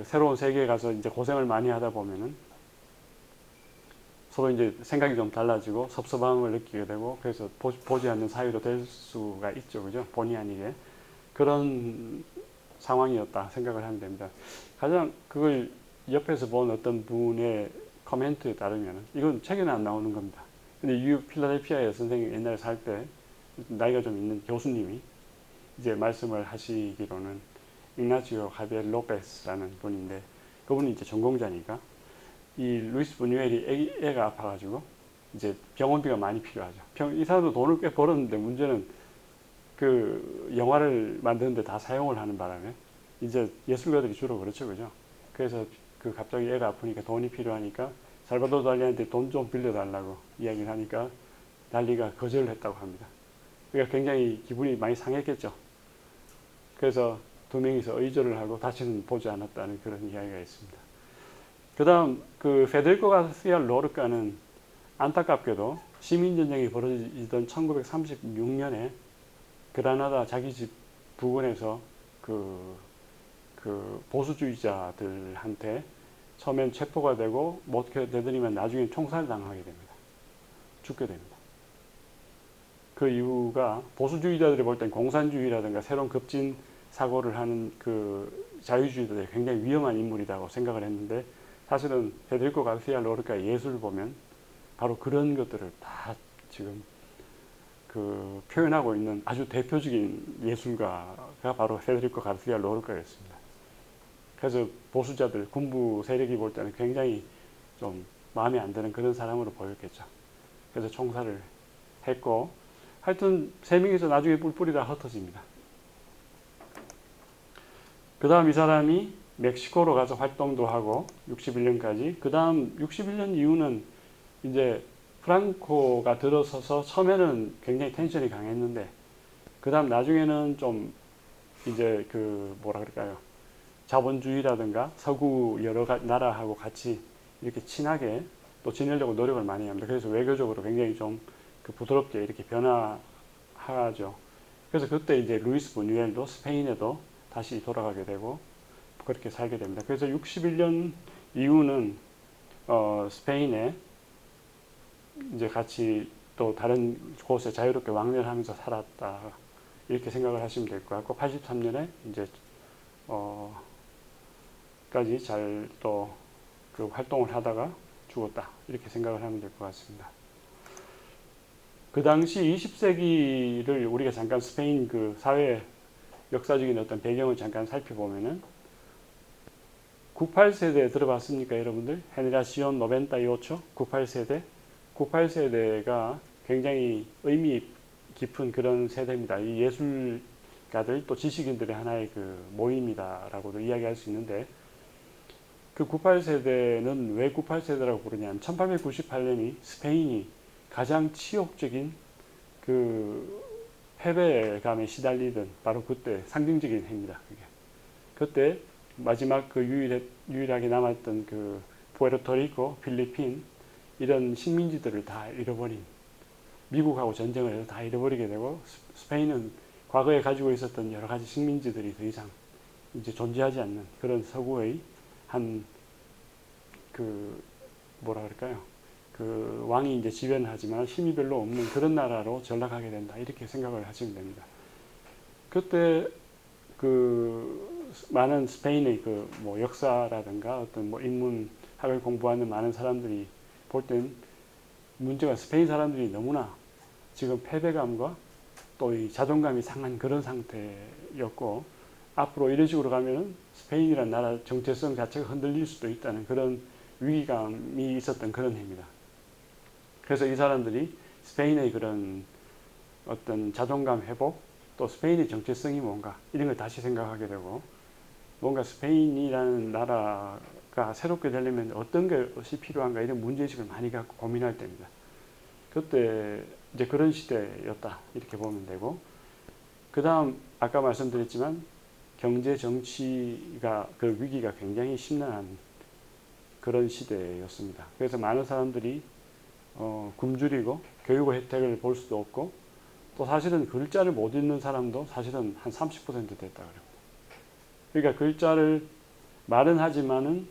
새로운 세계에 가서 이제 고생을 많이 하다 보면은 서로 이제 생각이 좀 달라지고 섭섭함을 느끼게 되고 그래서 보지 않는 사이로 될 수가 있죠, 그죠? 본의 아니게 그런 상황이었다 생각을 하면 됩니다. 가장 그걸 옆에서 본 어떤 분의 코멘트에 따르면 이건 책에는 안 나오는 겁니다. 근데 필라델피아에 선생님이 옛날에 살 때 나이가 좀 있는 교수님이 이제 말씀을 하시기로는 ignacio 가비엘 로페스라는 분인데 그분이 이제 전공자니까 이 루이스 부뉴엘이 애가 아파가지고 이제 병원비가 많이 필요하죠. 이 사람도 돈을 꽤 벌었는데 문제는 그 영화를 만드는데 다 사용을 하는 바람에 이제 예술가들이 주로 그렇죠, 그죠? 그래서 갑자기 애가 아프니까 돈이 필요하니까 살바도르 달리한테 돈 좀 빌려달라고 이야기를 하니까 달리가 거절을 했다고 합니다. 그러니까 굉장히 기분이 많이 상했겠죠. 그래서 두 명이서 의절을 하고 다시는 보지 않았다는 그런 이야기가 있습니다. 그 다음 페데리코 가시아 로르카는 안타깝게도 시민전쟁이 벌어지던 1936년에 그라나다 자기 집 부근에서 보수주의자들한테 처음엔 체포가 되고 못 되더니만 나중에 총살당하게 됩니다. 죽게 됩니다. 그 이유가 보수주의자들이 볼 땐 공산주의라든가 새로운 급진 사고를 하는 자유주의자들이 굉장히 위험한 인물이라고 생각을 했는데 사실은 페데리코 가시아 로르카의 예술을 보면 바로 그런 것들을 다 지금 표현하고 있는 아주 대표적인 예술가가 바로 페데리코 가시아 로르카였습니다. 그래서 보수자들, 군부 세력이 볼 때는 굉장히 좀 마음에 안 드는 그런 사람으로 보였겠죠. 그래서 총살을 했고 하여튼 세 명이서 나중에 뿔뿔이 다 흩어집니다. 그 다음 이 사람이 멕시코로 가서 활동도 하고 61년까지 그 다음 61년 이후는 이제 프랑코가 들어서서 처음에는 굉장히 텐션이 강했는데 그 다음 나중에는 좀 이제 뭐라 그럴까요? 자본주의라든가 서구 여러 나라하고 같이 이렇게 친하게 또 지내려고 노력을 많이 합니다. 그래서 외교적으로 굉장히 좀 부드럽게 이렇게 변화하죠. 그래서 그때 이제 루이스 부뉴엘도 스페인에도 다시 돌아가게 되고 그렇게 살게 됩니다. 그래서 61년 이후는 스페인에 이제 같이 또 다른 곳에 자유롭게 왕래하면서 살았다 이렇게 생각을 하시면 될 것 같고 83년에 이제 까지 잘 또 활동을 하다가 죽었다 이렇게 생각을 하면 될 것 같습니다. 그 당시 20세기를 우리가 잠깐 스페인 사회 역사적인 어떤 배경을 잠깐 살펴보면은 98세대 들어봤습니까, 여러분들? 헤네라시온 98, 98세대. 98세대가 굉장히 의미 깊은 그런 세대입니다. 이 예술가들 또 지식인들의 하나의 모임이다라고도 이야기할 수 있는데 그 98세대는 왜 98세대라고 부르냐면 1898년이 스페인이 가장 치욕적인 패배감에 시달리던 바로 그때 상징적인 해입니다. 그때 마지막 유일하게 남았던 푸에르토리코, 필리핀 이런 식민지들을 다 잃어버린 미국하고 전쟁을 해서 다 잃어버리게 되고 스페인은 과거에 가지고 있었던 여러 가지 식민지들이 더 이상 이제 존재하지 않는 그런 서구의 한 뭐라 그럴까요? 왕이 이제 지배는 하지만 힘이 별로 없는 그런 나라로 전락하게 된다. 이렇게 생각을 하시면 됩니다. 그때 많은 스페인의 역사라든가 어떤 인문학을 공부하는 많은 사람들이 볼 땐 문제가 스페인 사람들이 너무나 지금 패배감과 또 이 자존감이 상한 그런 상태였고 앞으로 이런 식으로 가면은 스페인이라는 나라 정체성 자체가 흔들릴 수도 있다는 그런 위기감이 있었던 그런 해입니다. 그래서 이 사람들이 스페인의 그런 어떤 자존감 회복, 또 스페인의 정체성이 뭔가 이런 걸 다시 생각하게 되고, 뭔가 스페인이라는 나라가 새롭게 되려면 어떤 것이 필요한가 이런 문제의식을 많이 갖고 고민할 때입니다. 그때 이제 그런 시대였다 이렇게 보면 되고, 그 다음 아까 말씀드렸지만 경제 정치가 그 위기가 굉장히 심란한 그런 시대였습니다. 그래서 많은 사람들이 굶주리고 교육 혜택을 볼 수도 없고, 또 사실은 글자를 못 읽는 사람도 사실은 한 30% 됐다 그래요. 그러니까 글자를 말은 하지만은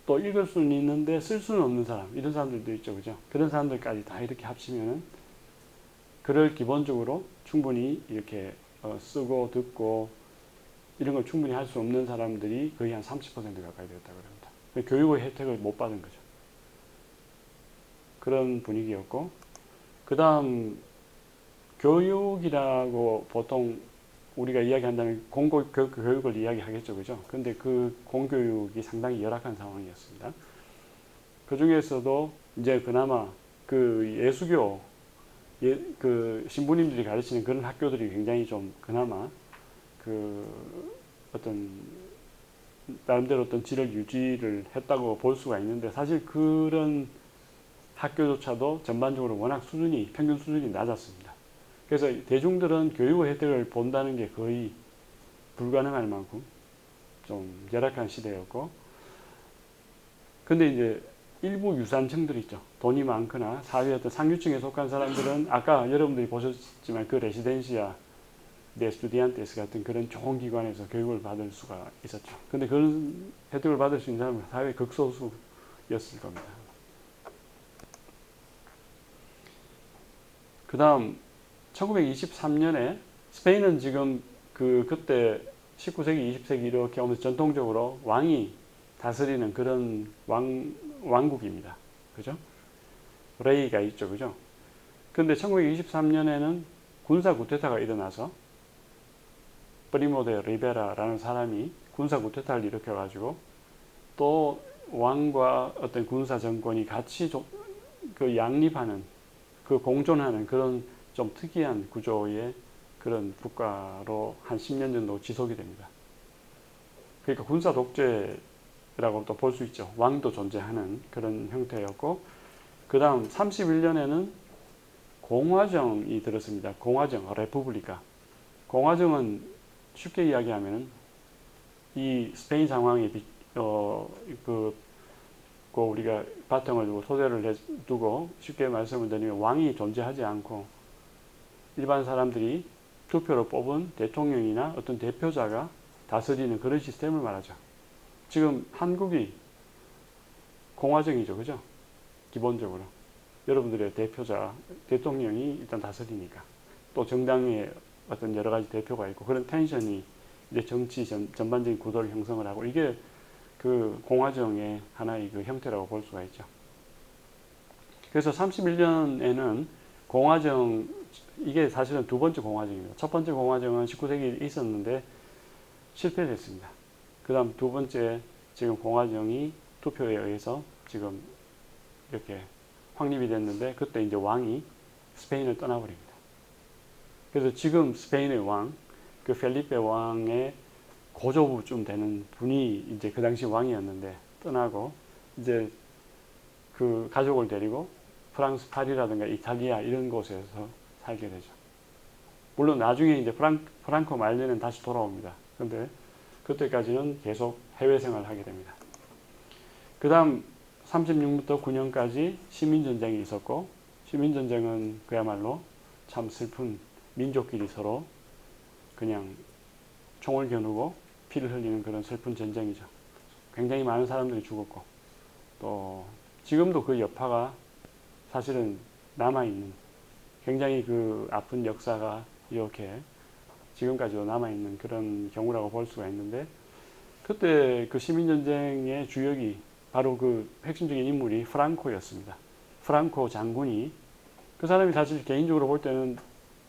또 읽을 수는 있는데 쓸 수는 없는 사람, 이런 사람들도 있죠, 그죠? 그런 사람들까지 다 이렇게 합치면은 글을 기본적으로 충분히 이렇게 쓰고 듣고 이런 걸 충분히 할 수 없는 사람들이 거의 한 30% 가까이 됐다 그럽니다. 교육의 혜택을 못 받은 거죠. 그런 분위기였고, 그 다음 교육이라고 보통 우리가 이야기한다면 공교육을 이야기하겠죠, 그죠? 근데 그 공교육이 상당히 열악한 상황이었습니다. 그 중에서도 이제 그나마 그 예수교, 그 신부님들이 가르치는 그런 학교들이 굉장히 좀 그나마 그 어떤 나름대로 어떤 질을 유지를 했다고 볼 수가 있는데, 사실 그런 학교조차도 전반적으로 워낙 수준이, 평균 수준이 낮았습니다. 그래서 대중들은 교육의 혜택을 본다는 게 거의 불가능할 만큼 좀 열악한 시대였고, 근데 이제 일부 유산층들이 있죠. 돈이 많거나 사회 어떤 상류층에 속한 사람들은 아까 여러분들이 보셨지만 그 레시덴시아 데 스튜디안테스 같은 그런 좋은 기관에서 교육을 받을 수가 있었죠. 근데 그런 혜택을 받을 수 있는 사람은 사회 극소수였을 겁니다. 그 다음 1923년에 스페인은 지금 그때 19세기, 20세기 이렇게 오면서 전통적으로 왕이 다스리는 그런 왕국입니다. 그죠? 레이가 있죠. 그죠? 근데 1923년에는 군사 구테타가 일어나서 프리모 데 리베라라는 사람이 군사 구테타를 일으켜가지고 또 왕과 어떤 군사 정권이 같이 그 양립하는, 그 공존하는 그런 좀 특이한 구조의 그런 국가로 한 10년 정도 지속이 됩니다. 그러니까 군사 독재라고 또 볼 수 있죠. 왕도 존재하는 그런 형태였고, 그 다음 31년에는 공화정이 들었습니다. 공화정, 레푸블리카. 공화정은 쉽게 이야기하면 이 스페인 상황에 우리가 바탕을 두고 토대를 두고 쉽게 말씀을 드리면, 왕이 존재하지 않고 일반 사람들이 투표로 뽑은 대통령이나 어떤 대표자가 다스리는 그런 시스템을 말하죠. 지금 한국이 공화정이죠, 그죠? 기본적으로 여러분들의 대표자, 대통령이 일단 다스리니까, 또 정당의 어떤 여러 가지 대표가 있고, 그런 텐션이 이제 정치 전반적인 구도를 형성을 하고, 이게 그 공화정의 하나의 그 형태라고 볼 수가 있죠. 그래서 31년에는 공화정, 이게 사실은 두 번째 공화정입니다. 첫 번째 공화정은 19세기에 있었는데 실패했습니다. 그 다음 두 번째 지금 공화정이 투표에 의해서 지금 이렇게 확립이 됐는데, 그때 이제 왕이 스페인을 떠나버립니다. 그래서 지금 스페인의 왕, 그 펠리페 왕의 고조부쯤 되는 분이 이제 그 당시 왕이었는데 떠나고 이제 그 가족을 데리고 프랑스 파리라든가 이탈리아 이런 곳에서 살게 되죠. 물론 나중에 이제 프랑코 말년엔 다시 돌아옵니다. 그런데 그때까지는 계속 해외 생활을 하게 됩니다. 그 다음 36부터 9년까지 시민전쟁이 있었고, 시민전쟁은 그야말로 참 슬픈, 민족끼리 서로 그냥 총을 겨누고 피를 흘리는 그런 슬픈 전쟁이죠. 굉장히 많은 사람들이 죽었고, 또 지금도 그 여파가 사실은 남아있는, 굉장히 그 아픈 역사가 이렇게 지금까지도 남아있는 그런 경우라고 볼 수가 있는데, 그때 그 시민전쟁의 주역이 바로 그 핵심적인 인물이 프랑코였습니다. 프랑코 장군이, 그 사람이 사실 개인적으로 볼 때는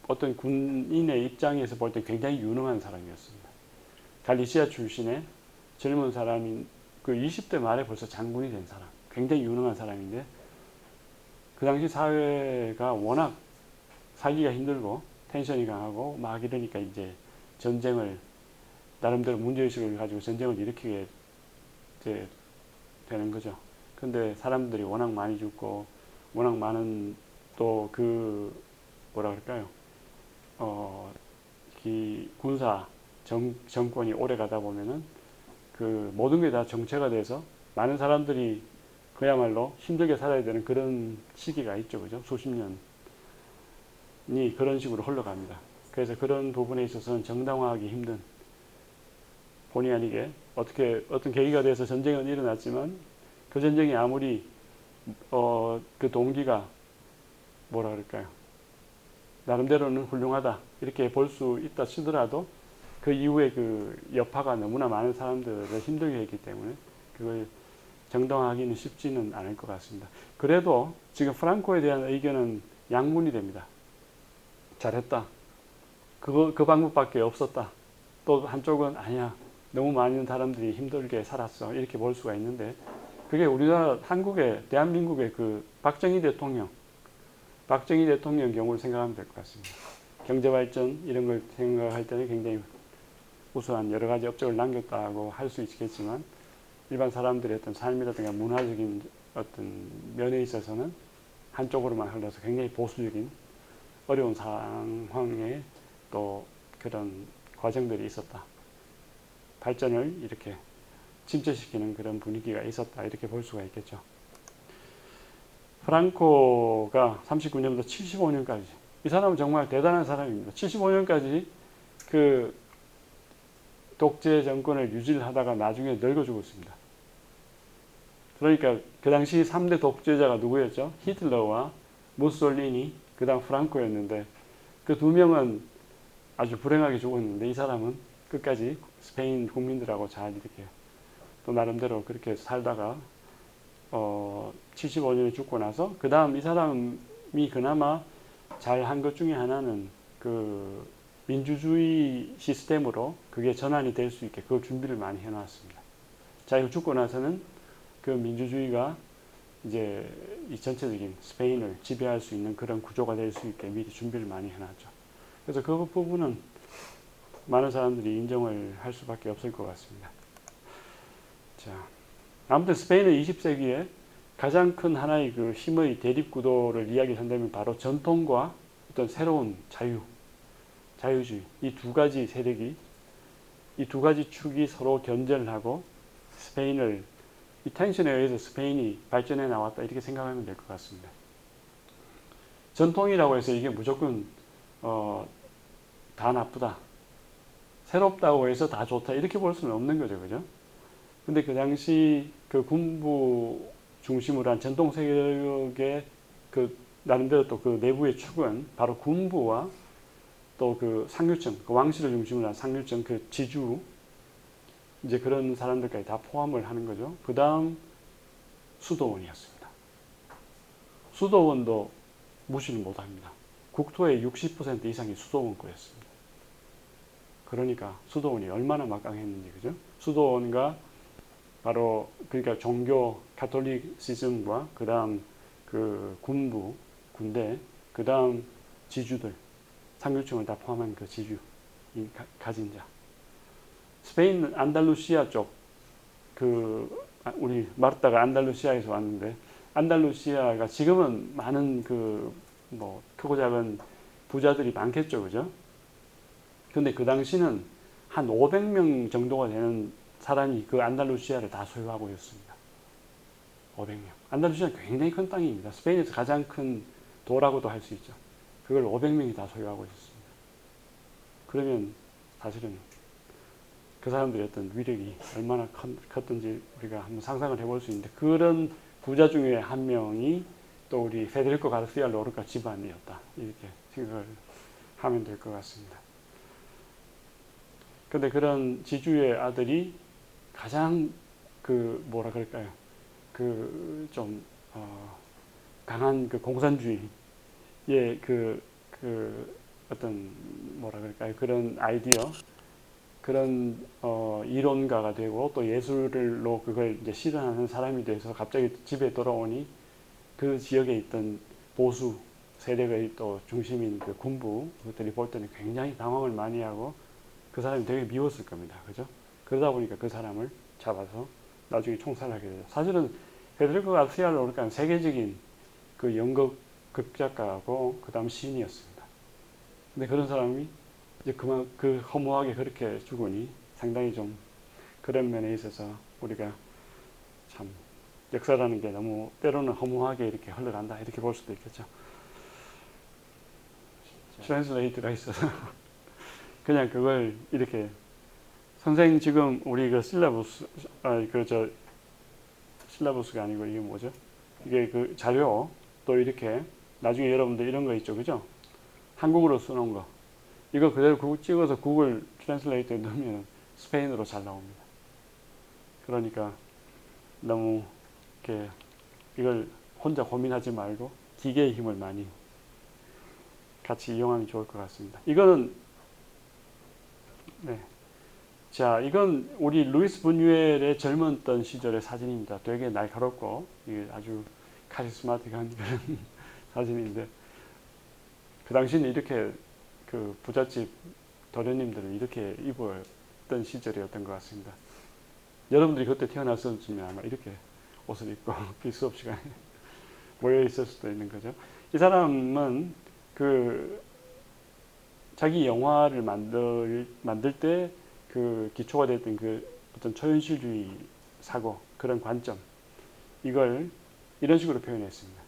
어떤 군인의 입장에서 볼 때 굉장히 유능한 사람이었습니다. 갈리시아 출신의 젊은 사람인 그 20대 말에 벌써 장군이 된 사람, 굉장히 유능한 사람인데 그 당시 사회가 워낙 살기가 힘들고 텐션이 강하고 막 이러니까 이제 전쟁을 나름대로 문제의식을 가지고 전쟁을 일으키게 되는 거죠. 근데 사람들이 워낙 많이 죽고 워낙 많은 또 그 뭐라 그럴까요? 이 군사 정권이 오래 가다 보면은 그 모든 게 다 정체가 돼서 많은 사람들이 그야말로 힘들게 살아야 되는 그런 시기가 있죠. 그죠? 수십 년이 그런 식으로 흘러갑니다. 그래서 그런 부분에 있어서는 정당화하기 힘든 본의 아니게 어떤 계기가 돼서 전쟁은 일어났지만 그 전쟁이 아무리 그 동기가 뭐라 그럴까요? 나름대로는 훌륭하다 이렇게 볼 수 있다 치더라도 그 이후에 그 여파가 너무나 많은 사람들을 힘들게 했기 때문에 그걸 정당화하기는 쉽지는 않을 것 같습니다. 그래도 지금 프랑코에 대한 의견은 양분이 됩니다. 잘했다. 그 방법밖에 없었다. 또 한쪽은 아니야. 너무 많은 사람들이 힘들게 살았어. 이렇게 볼 수가 있는데 그게 우리나라 대한민국의 그 박정희 대통령 경우를 생각하면 될 것 같습니다. 경제발전 이런 걸 생각할 때는 굉장히 우수한 여러 가지 업적을 남겼다고 할 수 있겠지만 일반 사람들의 어떤 삶이라든가 문화적인 어떤 면에 있어서는 한쪽으로만 흘러서 굉장히 보수적인 어려운 상황에 또 그런 과정들이 있었다. 발전을 이렇게 침체시키는 그런 분위기가 있었다. 이렇게 볼 수가 있겠죠. 프랑코가 39년부터 75년까지 이 사람은 정말 대단한 사람입니다. 75년까지 그 독재 정권을 유지를 하다가 나중에 늙어 죽었습니다. 그러니까 그 당시 3대 독재자가 누구였죠? 히틀러와 무솔리니, 그 다음 프랑코였는데 그 두 명은 아주 불행하게 죽었는데 이 사람은 끝까지 스페인 국민들하고 잘 이렇게 또 나름대로 그렇게 살다가 75년에 죽고 나서 그 다음 이 사람이 그나마 잘한 것 중에 하나는 그 민주주의 시스템으로 그게 전환이 될 수 있게 그 준비를 많이 해놨습니다. 자기가 죽고 나서는 그 민주주의가 이제 이 전체적인 스페인을 지배할 수 있는 그런 구조가 될 수 있게 미리 준비를 많이 해놨죠. 그래서 그 부분은 많은 사람들이 인정을 할 수밖에 없을 것 같습니다. 자, 아무튼 스페인은 20세기에 가장 큰 하나의 그 힘의 대립 구도를 이야기한다면 바로 전통과 어떤 새로운 자유주의 이 두 가지 세력이 이 두 가지 축이 서로 견제를 하고 스페인을 이 텐션에 의해서 스페인이 발전해 나왔다 이렇게 생각하면 될 것 같습니다. 전통이라고 해서 이게 무조건 다 나쁘다. 새롭다고 해서 다 좋다. 이렇게 볼 수는 없는 거죠. 그죠? 근데 그 당시 그 군부 중심으로 한 전통 세력의 그 나름대로 또 그 내부의 축은 바로 군부와 또 그 상류층, 그 왕실을 중심으로 한 상류층, 그 지주, 이제 그런 사람들까지 다 포함을 하는 거죠. 그 다음 수도원이었습니다. 수도원도 무시를 못 합니다. 국토의 60% 이상이 수도원 거였습니다. 그러니까 수도원이 얼마나 막강했는지, 그죠? 수도원과 바로 그러니까 종교 카톨릭시즘과 그 다음 그 군대, 그 다음 지주들, 상류층을 다 포함한 그 지주, 가진 자. 스페인 안달루시아 쪽, 우리 마르타가 안달루시아에서 왔는데, 안달루시아가 지금은 많은 크고 작은 부자들이 많겠죠, 그죠? 근데 그 당시는 한 500명 정도가 되는 사람이 그 안달루시아를 다 소유하고 있었습니다. 500명. 안달루시아는 굉장히 큰 땅입니다. 스페인에서 가장 큰 도라고도 할 수 있죠. 그걸 500명이 다 소유하고 있었습니다. 그러면 사실은 그 사람들의 어떤 위력이 얼마나 컸던지 우리가 한번 상상을 해볼 수 있는데 그런 부자 중에 한 명이 또 우리 페데리코 가르시아 로르카 집안이었다. 이렇게 생각을 하면 될 것 같습니다. 근데 그런 지주의 아들이 가장 뭐라 그럴까요? 강한 그 공산주의의 어떤 뭐라 그럴까요? 그런 아이디어, 그런 이론가가 되고 또 예술로 그걸 이제 실현하는 사람이 돼서 갑자기 집에 돌아오니 그 지역에 있던 보수 세력의 또 중심인 그 군부 그들이 볼 때는 굉장히 당황을 많이 하고 그 사람이 되게 미웠을 겁니다. 그죠? 그러다 보니까 그 사람을 잡아서 나중에 총살하게 되죠. 사실은 페데리코 가르시아 로르카는 세계적인 그 연극 극작가고 그 다음 시인이었습니다. 근데 그런 사람이 이제 그만 그 허무하게 그렇게 죽으니 상당히 좀 그런 면에 있어서 우리가 참 역사라는 게 너무 때로는 허무하게 이렇게 흘러간다 이렇게 볼 수도 있겠죠. 트랜슬레이트가 있어서 그냥 그걸 이렇게 선생님 지금 우리 그 실라부스 그 실라부스가 아니고 이게 뭐죠? 이게 그 자료 또 이렇게 나중에 여러분들 이런 거 있죠, 그죠? 한국어로 써놓은 거 이거 그대로 찍어서 구글 트랜슬레이트에 넣으면 스페인어로 잘 나옵니다. 그러니까 너무 이렇게 이걸 혼자 고민하지 말고 기계의 힘을 많이 같이 이용하면 좋을 것 같습니다. 이거는 네. 자, 이건 우리 루이스 부뉴엘의 젊었던 시절의 사진입니다. 되게 날카롭고 이게 아주 카리스마틱한 그런 사진인데 그 당시는 이렇게 그 부잣집 도련님들은 이렇게 입었던 시절이었던 것 같습니다. 여러분들이 그때 태어났었으면 아마 이렇게 옷을 입고 필수 없이 모여 있을 수도 있는 거죠. 이 사람은 그 자기 영화를 만들 때 그 기초가 됐던 그 어떤 초현실주의 사고 그런 관점 이걸 이런 식으로 표현했습니다.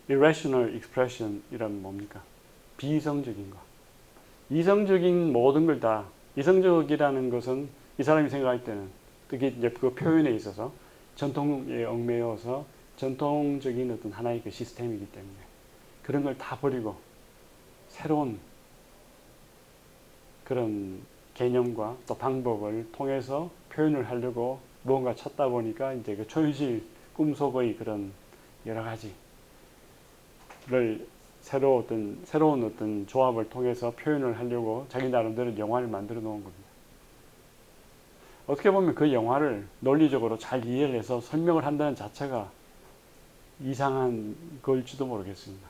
irrational expression 이란 뭡니까? 비이성적인 거. 이성적인 모든 걸 다 이성적이라는 것은 이 사람이 생각할 때는 특히 이제 그 표현에 있어서 전통에 얽매여서 전통적인 어떤 하나의 그 시스템이기 때문에 그런 걸 다 버리고 새로운 그런 개념과 또 방법을 통해서 표현을 하려고 무언가 찾다 보니까 이제 그 초현실 꿈속의 그런 여러 가지를 새로운 어떤 조합을 통해서 표현을 하려고 자기 나름대로 영화를 만들어 놓은 겁니다. 어떻게 보면 그 영화를 논리적으로 잘 이해를 해서 설명을 한다는 자체가 이상한 걸지도 모르겠습니다.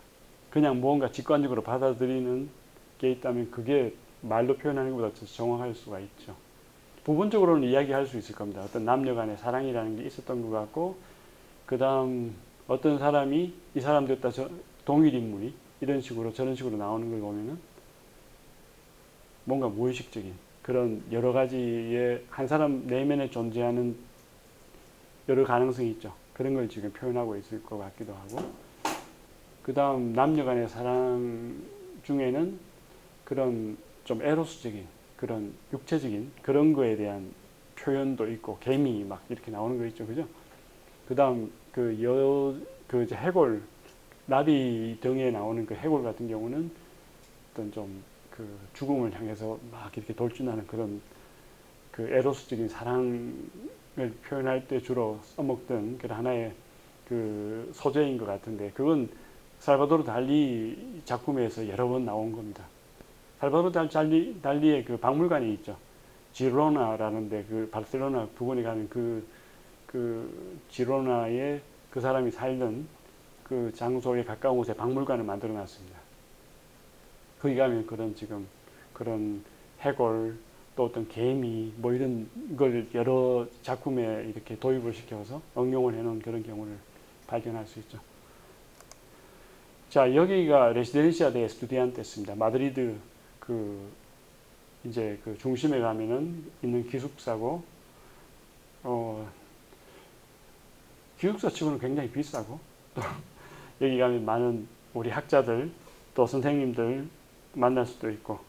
그냥 무언가 직관적으로 받아들이는 게 있다면 그게 말로 표현하는 것보다 더 정확할 수가 있죠. 부분적으로는 이야기할 수 있을 겁니다. 어떤 남녀 간의 사랑이라는 게 있었던 것 같고 그 다음 어떤 사람이 이 사람들과 동일 인물이 이런 식으로 저런 식으로 나오는 걸 보면은 뭔가 무의식적인 그런 여러 가지의 한 사람 내면에 존재하는 여러 가능성이 있죠. 그런 걸 지금 표현하고 있을 것 같기도 하고 그 다음 남녀 간의 사랑 중에는 그런 좀 에로스적인 그런 육체적인 그런 거에 대한 표현도 있고 개미 막 이렇게 나오는 거 있죠. 그죠? 그 다음 그 해골 나비 등에 나오는 그 해골 같은 경우는 어떤 좀 그 죽음을 향해서 막 이렇게 돌진하는 그런 그 에로스적인 사랑을 표현할 때 주로 써먹던 그런 하나의 그 소재인 것 같은데 그건 살바도르 달리 작품에서 여러 번 나온 겁니다. 살바도르 달리의 그 박물관이 있죠. 지로나라는데 그 바르셀로나 부근에 가는 그 지로나에 그 사람이 살던 그 장소에 가까운 곳에 박물관을 만들어 놨습니다. 거기 가면 그런 해골 또 어떤 개미 뭐 이런 걸 여러 작품에 이렇게 도입을 시켜서 응용을 해놓은 그런 경우를 발견할 수 있죠. 자, 여기가 레시덴시아 데 에스투디안테스입니다. 마드리드 이제 그 중심에 가면은 있는 기숙사고 기숙사 치고는 굉장히 비싸고 또 여기 가면 많은 우리 학자들 또 선생님들 만날 수도 있고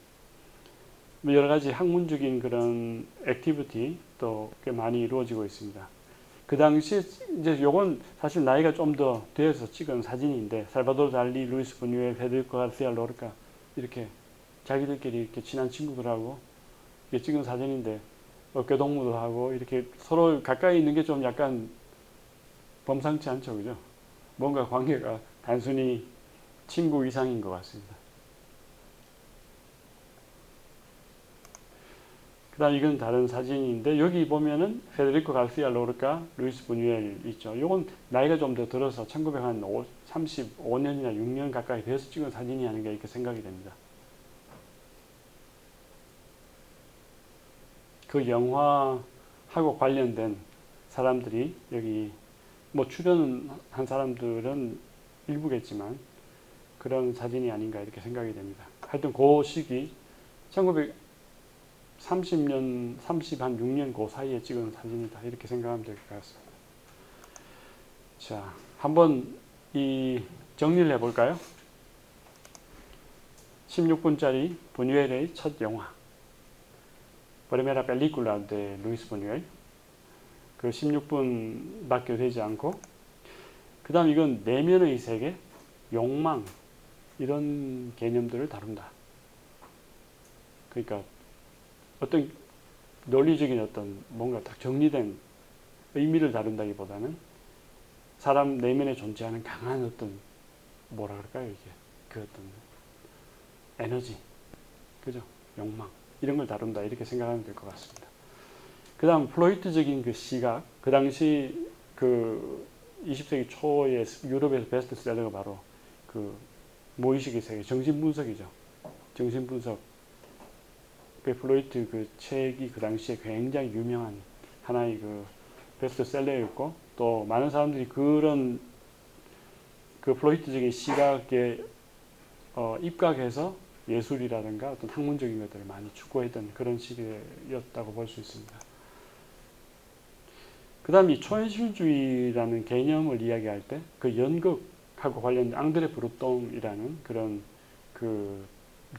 여러 가지 학문적인 그런 액티비티 또 꽤 많이 이루어지고 있습니다. 그 당시 이제 요건 사실 나이가 좀 더 되어서 찍은 사진인데 살바도르 달리, 루이스 부뉴엘, 페데리코 가르시아 로르카 이렇게 자기들끼리 이렇게 친한 친구들하고 이렇게 찍은 사진인데 어깨동무도 하고 이렇게 서로 가까이 있는 게 좀 약간 범상치 않죠, 그죠? 뭔가 관계가 단순히 친구 이상인 것 같습니다. 그다음 이건 다른 사진인데 여기 보면은 페데리코 가르시아 로르카, 루이스 부뉴엘 있죠. 이건 나이가 좀 더 들어서 1935년이나 6년 가까이 돼서 찍은 사진이 아닌가 이렇게 생각이 됩니다. 그 영화하고 관련된 사람들이 여기 뭐 출연한 사람들은 일부겠지만 그런 사진이 아닌가 이렇게 생각이 됩니다. 하여튼 그 시기 1930년, 36년 그 사이에 찍은 사진이다 이렇게 생각하면 될 것 같습니다. 자, 한번 이 정리를 해볼까요? 16분짜리 부뉴엘의 첫 영화 Primera película de Luis Buñuel. 그 16분밖에 되지 않고 그 다음 이건 내면의 세계, 욕망 이런 개념들을 다룬다. 그러니까 어떤 논리적인 어떤 뭔가 딱 정리된 의미를 다룬다기보다는 사람 내면에 존재하는 강한 어떤 뭐라 그럴까요 이게 그 어떤 에너지, 그죠? 욕망 이런 걸 다룬다 이렇게 생각하면 될 것 같습니다. 그 다음 플로이트적인 그 시각, 그 당시 그 20세기 초에 유럽에서 베스트셀러가 바로 그 무의식의 세계, 정신분석이죠. 정신분석. 그 플로이트 그 책이 그 당시에 굉장히 유명한 하나의 그 베스트셀러였고 또 많은 사람들이 그런 그 플로이트적인 시각에 입각해서 예술이라든가 어떤 학문적인 것들을 많이 추구했던 그런 시기였다고 볼 수 있습니다. 그 다음 이 초현실주의라는 개념을 이야기할 때 그 연극하고 관련된 앙드레 브루똥이라는 그런 그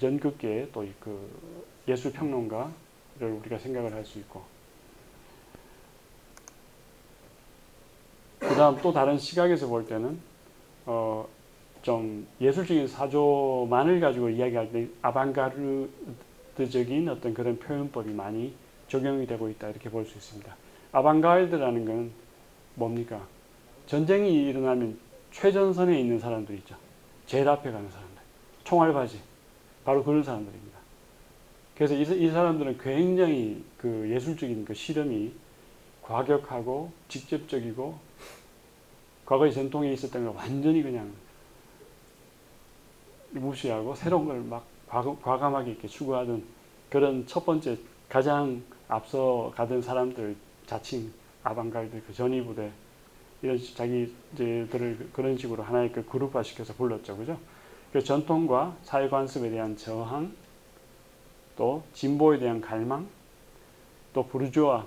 연극계의 또 그 예술평론가를 우리가 생각을 할 수 있고 그 다음 또 다른 시각에서 볼 때는 좀 예술적인 사조만을 가지고 이야기할 때 아방가르드적인 어떤 그런 표현법이 많이 적용이 되고 있다 이렇게 볼 수 있습니다. 아방가르드라는 건 뭡니까? 전쟁이 일어나면 최전선에 있는 사람들 있죠. 제일 앞에 가는 사람들. 총알바지. 바로 그런 사람들입니다. 그래서 이 사람들은 굉장히 그 예술적인 그 실험이 과격하고 직접적이고 과거의 전통에 있었던 걸 완전히 그냥 무시하고 새로운 걸 막 과감하게 이렇게 추구하던 그런 첫 번째 가장 앞서 가던 사람들 자칭 아방가르드 그 전위부대 이런 자기들을 그런 식으로 하나의 그 그룹화 시켜서 불렀죠. 그죠? 그 전통과 사회 관습에 대한 저항, 또 진보에 대한 갈망, 또 부르주아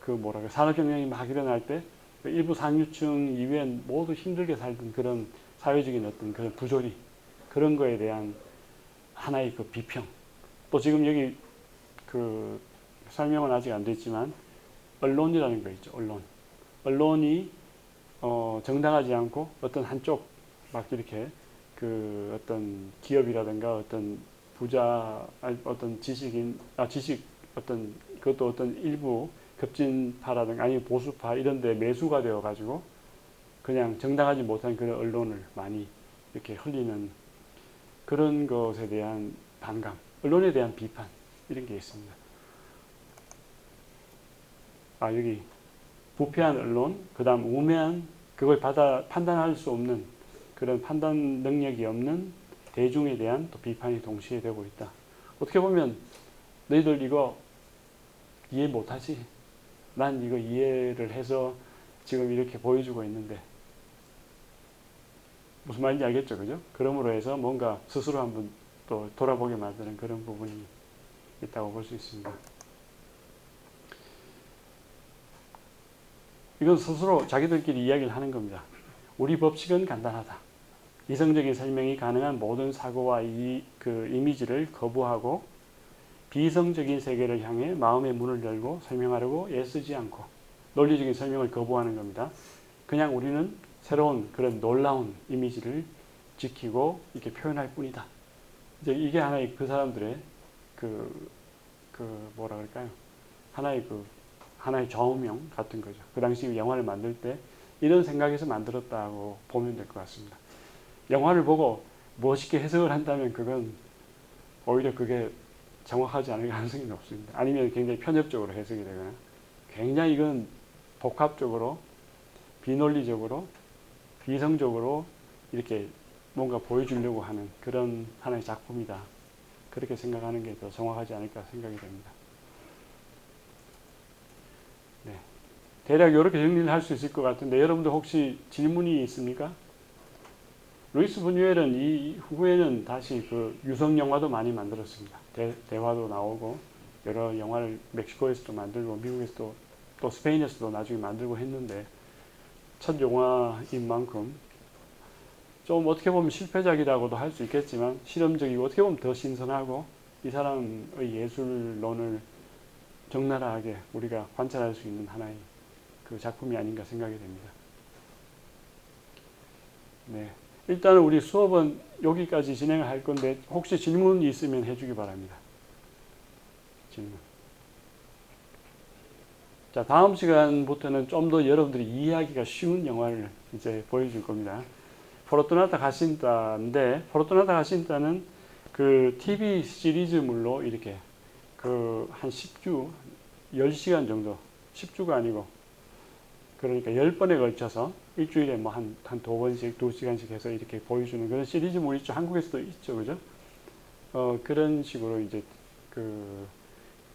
뭐랄까 산업혁명이 막 일어날 때 일부 상류층 이외엔 모두 힘들게 살던 그런 사회적인 어떤 그런 부조리 그런 거에 대한 하나의 그 비평. 또 지금 여기 그 설명은 아직 안 됐지만 언론이라는 거 있죠. 언론이 정당하지 않고 어떤 한쪽 막 이렇게 그 어떤 기업이라든가 어떤 부자 어떤 지식 어떤 그것도 어떤 일부 급진파라든가 아니면 보수파 이런 데 매수가 되어 가지고 그냥 정당하지 못한 그런 언론을 많이 이렇게 흘리는 그런 것에 대한 반감, 언론에 대한 비판 이런 게 있습니다. 여기 부패한 언론, 그 다음 우매한 그걸 판단할 수 없는 그런 판단 능력이 없는 대중에 대한 또 비판이 동시에 되고 있다. 어떻게 보면 너희들 이거 이해 못하지? 난 이거 이해를 해서 지금 이렇게 보여주고 있는데 무슨 말인지 알겠죠? 그죠? 그러므로 해서 뭔가 스스로 한번 또 돌아보게 만드는 그런 부분이 있다고 볼 수 있습니다. 이건 스스로 자기들끼리 이야기를 하는 겁니다. 우리 법칙은 간단하다. 이성적인 설명이 가능한 모든 사고와 그 이미지를 거부하고 비이성적인 세계를 향해 마음의 문을 열고 설명하려고 애쓰지 않고 논리적인 설명을 거부하는 겁니다. 그냥 우리는 새로운 그런 놀라운 이미지를 지키고 이렇게 표현할 뿐이다. 이제 이게 하나의 그 사람들의 뭐라 그럴까요? 하나의 그 하나의 좌우명 같은 거죠. 그 당시 영화를 만들 때 이런 생각에서 만들었다고 보면 될 것 같습니다. 영화를 보고 멋있게 해석을 한다면 그건 오히려 그게 정확하지 않을 가능성이 높습니다. 아니면 굉장히 편협적으로 해석이 되거나 굉장히 이건 복합적으로 비논리적으로 비성적으로 이렇게 뭔가 보여주려고 하는 그런 하나의 작품이다. 그렇게 생각하는 게 더 정확하지 않을까 생각이 됩니다. 네. 대략 이렇게 정리를 할 수 있을 것 같은데 여러분들 혹시 질문이 있습니까? 루이스 부뉴엘은 이 후에는 다시 그 유성 영화도 많이 만들었습니다. 대화도 나오고 여러 영화를 멕시코에서도 만들고 미국에서도 또 스페인에서도 나중에 만들고 했는데 첫 영화인 만큼 좀 어떻게 보면 실패작이라고도 할 수 있겠지만 실험적이고 어떻게 보면 더 신선하고 이 사람의 예술론을 적나라하게 우리가 관찰할 수 있는 하나의 그 작품이 아닌가 생각이 됩니다. 네. 일단은 우리 수업은 여기까지 진행을 할 건데 혹시 질문이 있으면 해주기 바랍니다. 질문. 자, 다음 시간부터는 좀 더 여러분들이 이해하기가 쉬운 영화를 이제 보여줄 겁니다. 포르투나타 가신다인데 포르투나타 가신다는 그 TV 시리즈물로 이렇게 그 한 10주, 10시간 정도, 10주가 아니고 그러니까 10번에 걸쳐서 일주일에 뭐 한 2번씩, 2시간씩 해서 이렇게 보여주는 그런 시리즈물 있죠. 한국에서도 있죠. 그죠? 그런 식으로 이제 그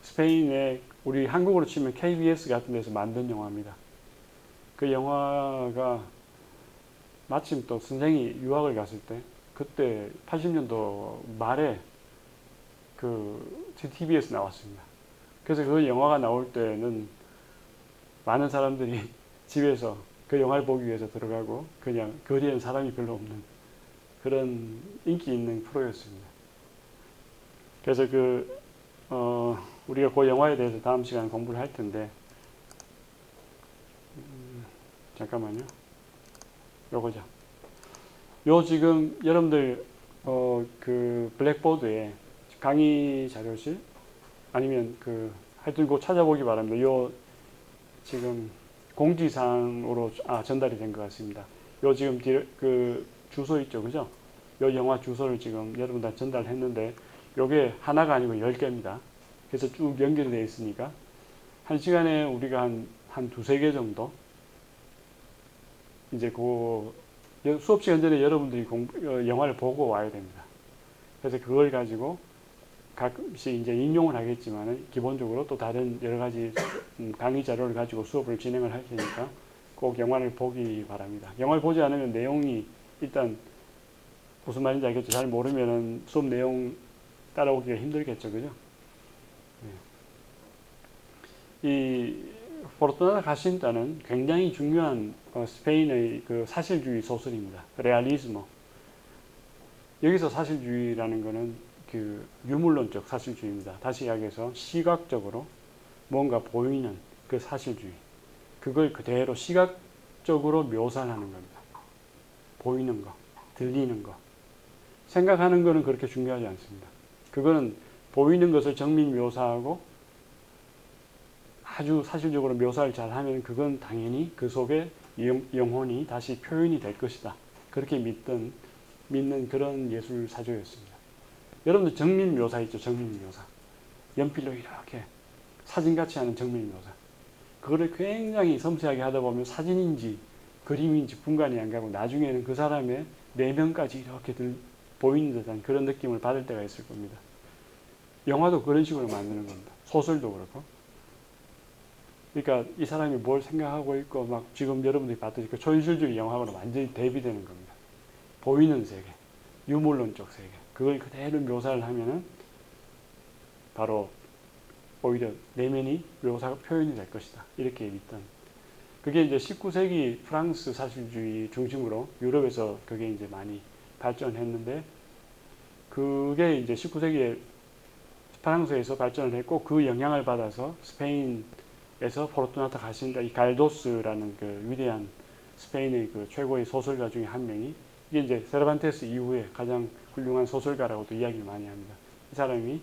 스페인의 우리 한국으로 치면 KBS 같은 데서 만든 영화입니다. 그 영화가 마침 또 선생이 유학을 갔을 때 그때 80년도 말에 그 TV에서 나왔습니다. 그래서 그 영화가 나올 때는 많은 사람들이 집에서 그 영화를 보기 위해서 들어가고 그냥 거리에는 사람이 별로 없는 그런 인기 있는 프로였습니다. 그래서 우리가 그 영화에 대해서 다음 시간에 공부를 할 텐데 잠깐만요. 요거죠. 요 지금 여러분들 그 블랙보드에 강의 자료실 아니면 하여튼 그거 찾아보기 바랍니다. 요 지금 공지사항으로 전달이 된 것 같습니다. 요 지금 그 주소 있죠, 그죠? 요 영화 주소를 지금 여러분들 전달했는데 요게 하나가 아니고 10개입니다. 그래서 쭉 연결이 되어 있으니까 한 시간에 우리가 한 두세 개 정도 이제 수업 시간 전에 여러분들이 영화를 보고 와야 됩니다. 그래서 그걸 가지고 가끔씩 이제 인용을 하겠지만 기본적으로 또 다른 여러 가지 강의 자료를 가지고 수업을 진행을 할 테니까 꼭 영화를 보기 바랍니다. 영화를 보지 않으면 내용이 일단 무슨 말인지 알겠죠? 잘 모르면은 수업 내용 따라오기가 힘들겠죠, 그죠? 네. 이 포르투나타 가신다는 굉장히 중요한 스페인의 그 사실주의 소설입니다. 레알리스모. 여기서 사실주의라는 것은 그 유물론적 사실주의입니다. 다시 이야기해서 시각적으로 뭔가 보이는 그 사실주의. 그걸 그대로 시각적으로 묘사하는 겁니다. 보이는 거, 들리는 거. 생각하는 거는 그렇게 중요하지 않습니다. 그거는 보이는 것을 정밀 묘사하고 아주 사실적으로 묘사를 잘하면 그건 당연히 그 속에 영혼이 다시 표현이 될 것이다. 그렇게 믿는 그런 예술 사조였습니다. 여러분들 정밀 묘사 있죠? 정밀 묘사. 연필로 이렇게 사진같이 하는 정밀 묘사. 그거를 굉장히 섬세하게 하다 보면 사진인지 그림인지 분간이 안 가고 나중에는 그 사람의 내면까지 이렇게 보이는 듯한 그런 느낌을 받을 때가 있을 겁니다. 영화도 그런 식으로 만드는 겁니다. 소설도 그렇고. 그러니까 이 사람이 뭘 생각하고 있고 막 지금 여러분들이 봤듯이 그 초현실주의 영화하고는 완전히 대비되는 겁니다. 보이는 세계, 유물론적 세계. 그걸 그대로 묘사를 하면은 바로 오히려 내면이 묘사가 표현이 될 것이다. 이렇게 믿던. 그게 이제 19세기 프랑스 사실주의 중심으로 유럽에서 그게 이제 많이 발전했는데 그게 이제 19세기에 프랑스에서 발전을 했고 그 영향을 받아서 스페인에서 포르투나타 가신다 이 갈도스라는 그 위대한 스페인의 그 최고의 소설가 중에 한 명이 이게 이제 세르반테스 이후에 가장 훌륭한 소설가라고도 이야기를 많이 합니다. 이 사람이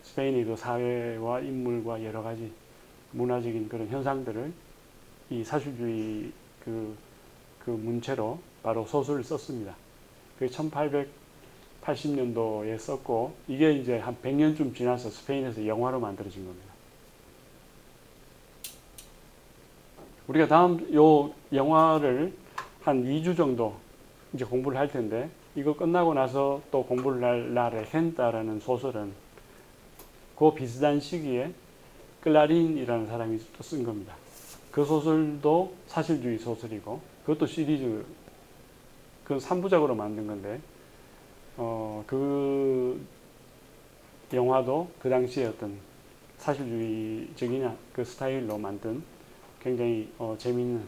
스페인의 그 사회와 인물과 여러 가지 문화적인 그런 현상들을 이 사실주의 그 문체로 바로 소설을 썼습니다. 그게 1880년도에 썼고 이게 이제 한 100년쯤 지나서 스페인에서 영화로 만들어진 겁니다. 우리가 다음 요 영화를 한 2주 정도 이제 공부를 할 텐데 이거 끝나고 나서 또 공부를 할 라 레겐다라는 소설은 그 비슷한 시기에 클라린이라는 사람이 또 쓴 겁니다. 그 소설도 사실주의 소설이고 그것도 시리즈 그 3부작으로 만든 건데 그 영화도 그 당시에 어떤 사실주의적인 그 스타일로 만든 굉장히 재미있는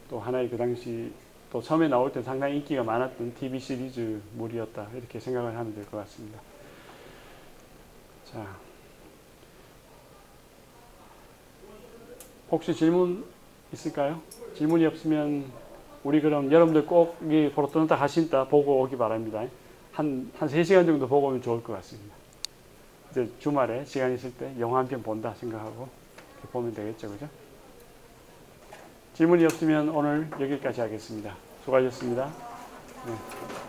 또 하나의 그 당시 또 처음에 나올 때 상당히 인기가 많았던 TV 시리즈물이었다 이렇게 생각을 하면 될 것 같습니다. 자, 혹시 질문 있을까요? 질문이 없으면 우리 그럼 여러분들 꼭 이 포르투나타 가신다 보고 오기 바랍니다. 한 3시간 정도 보고 오면 좋을 것 같습니다. 이제 주말에 시간 있을 때 영화 한 편 본다 생각하고 보면 되겠죠, 그죠? 질문이 없으면 오늘 여기까지 하겠습니다. 수고하셨습니다. 네.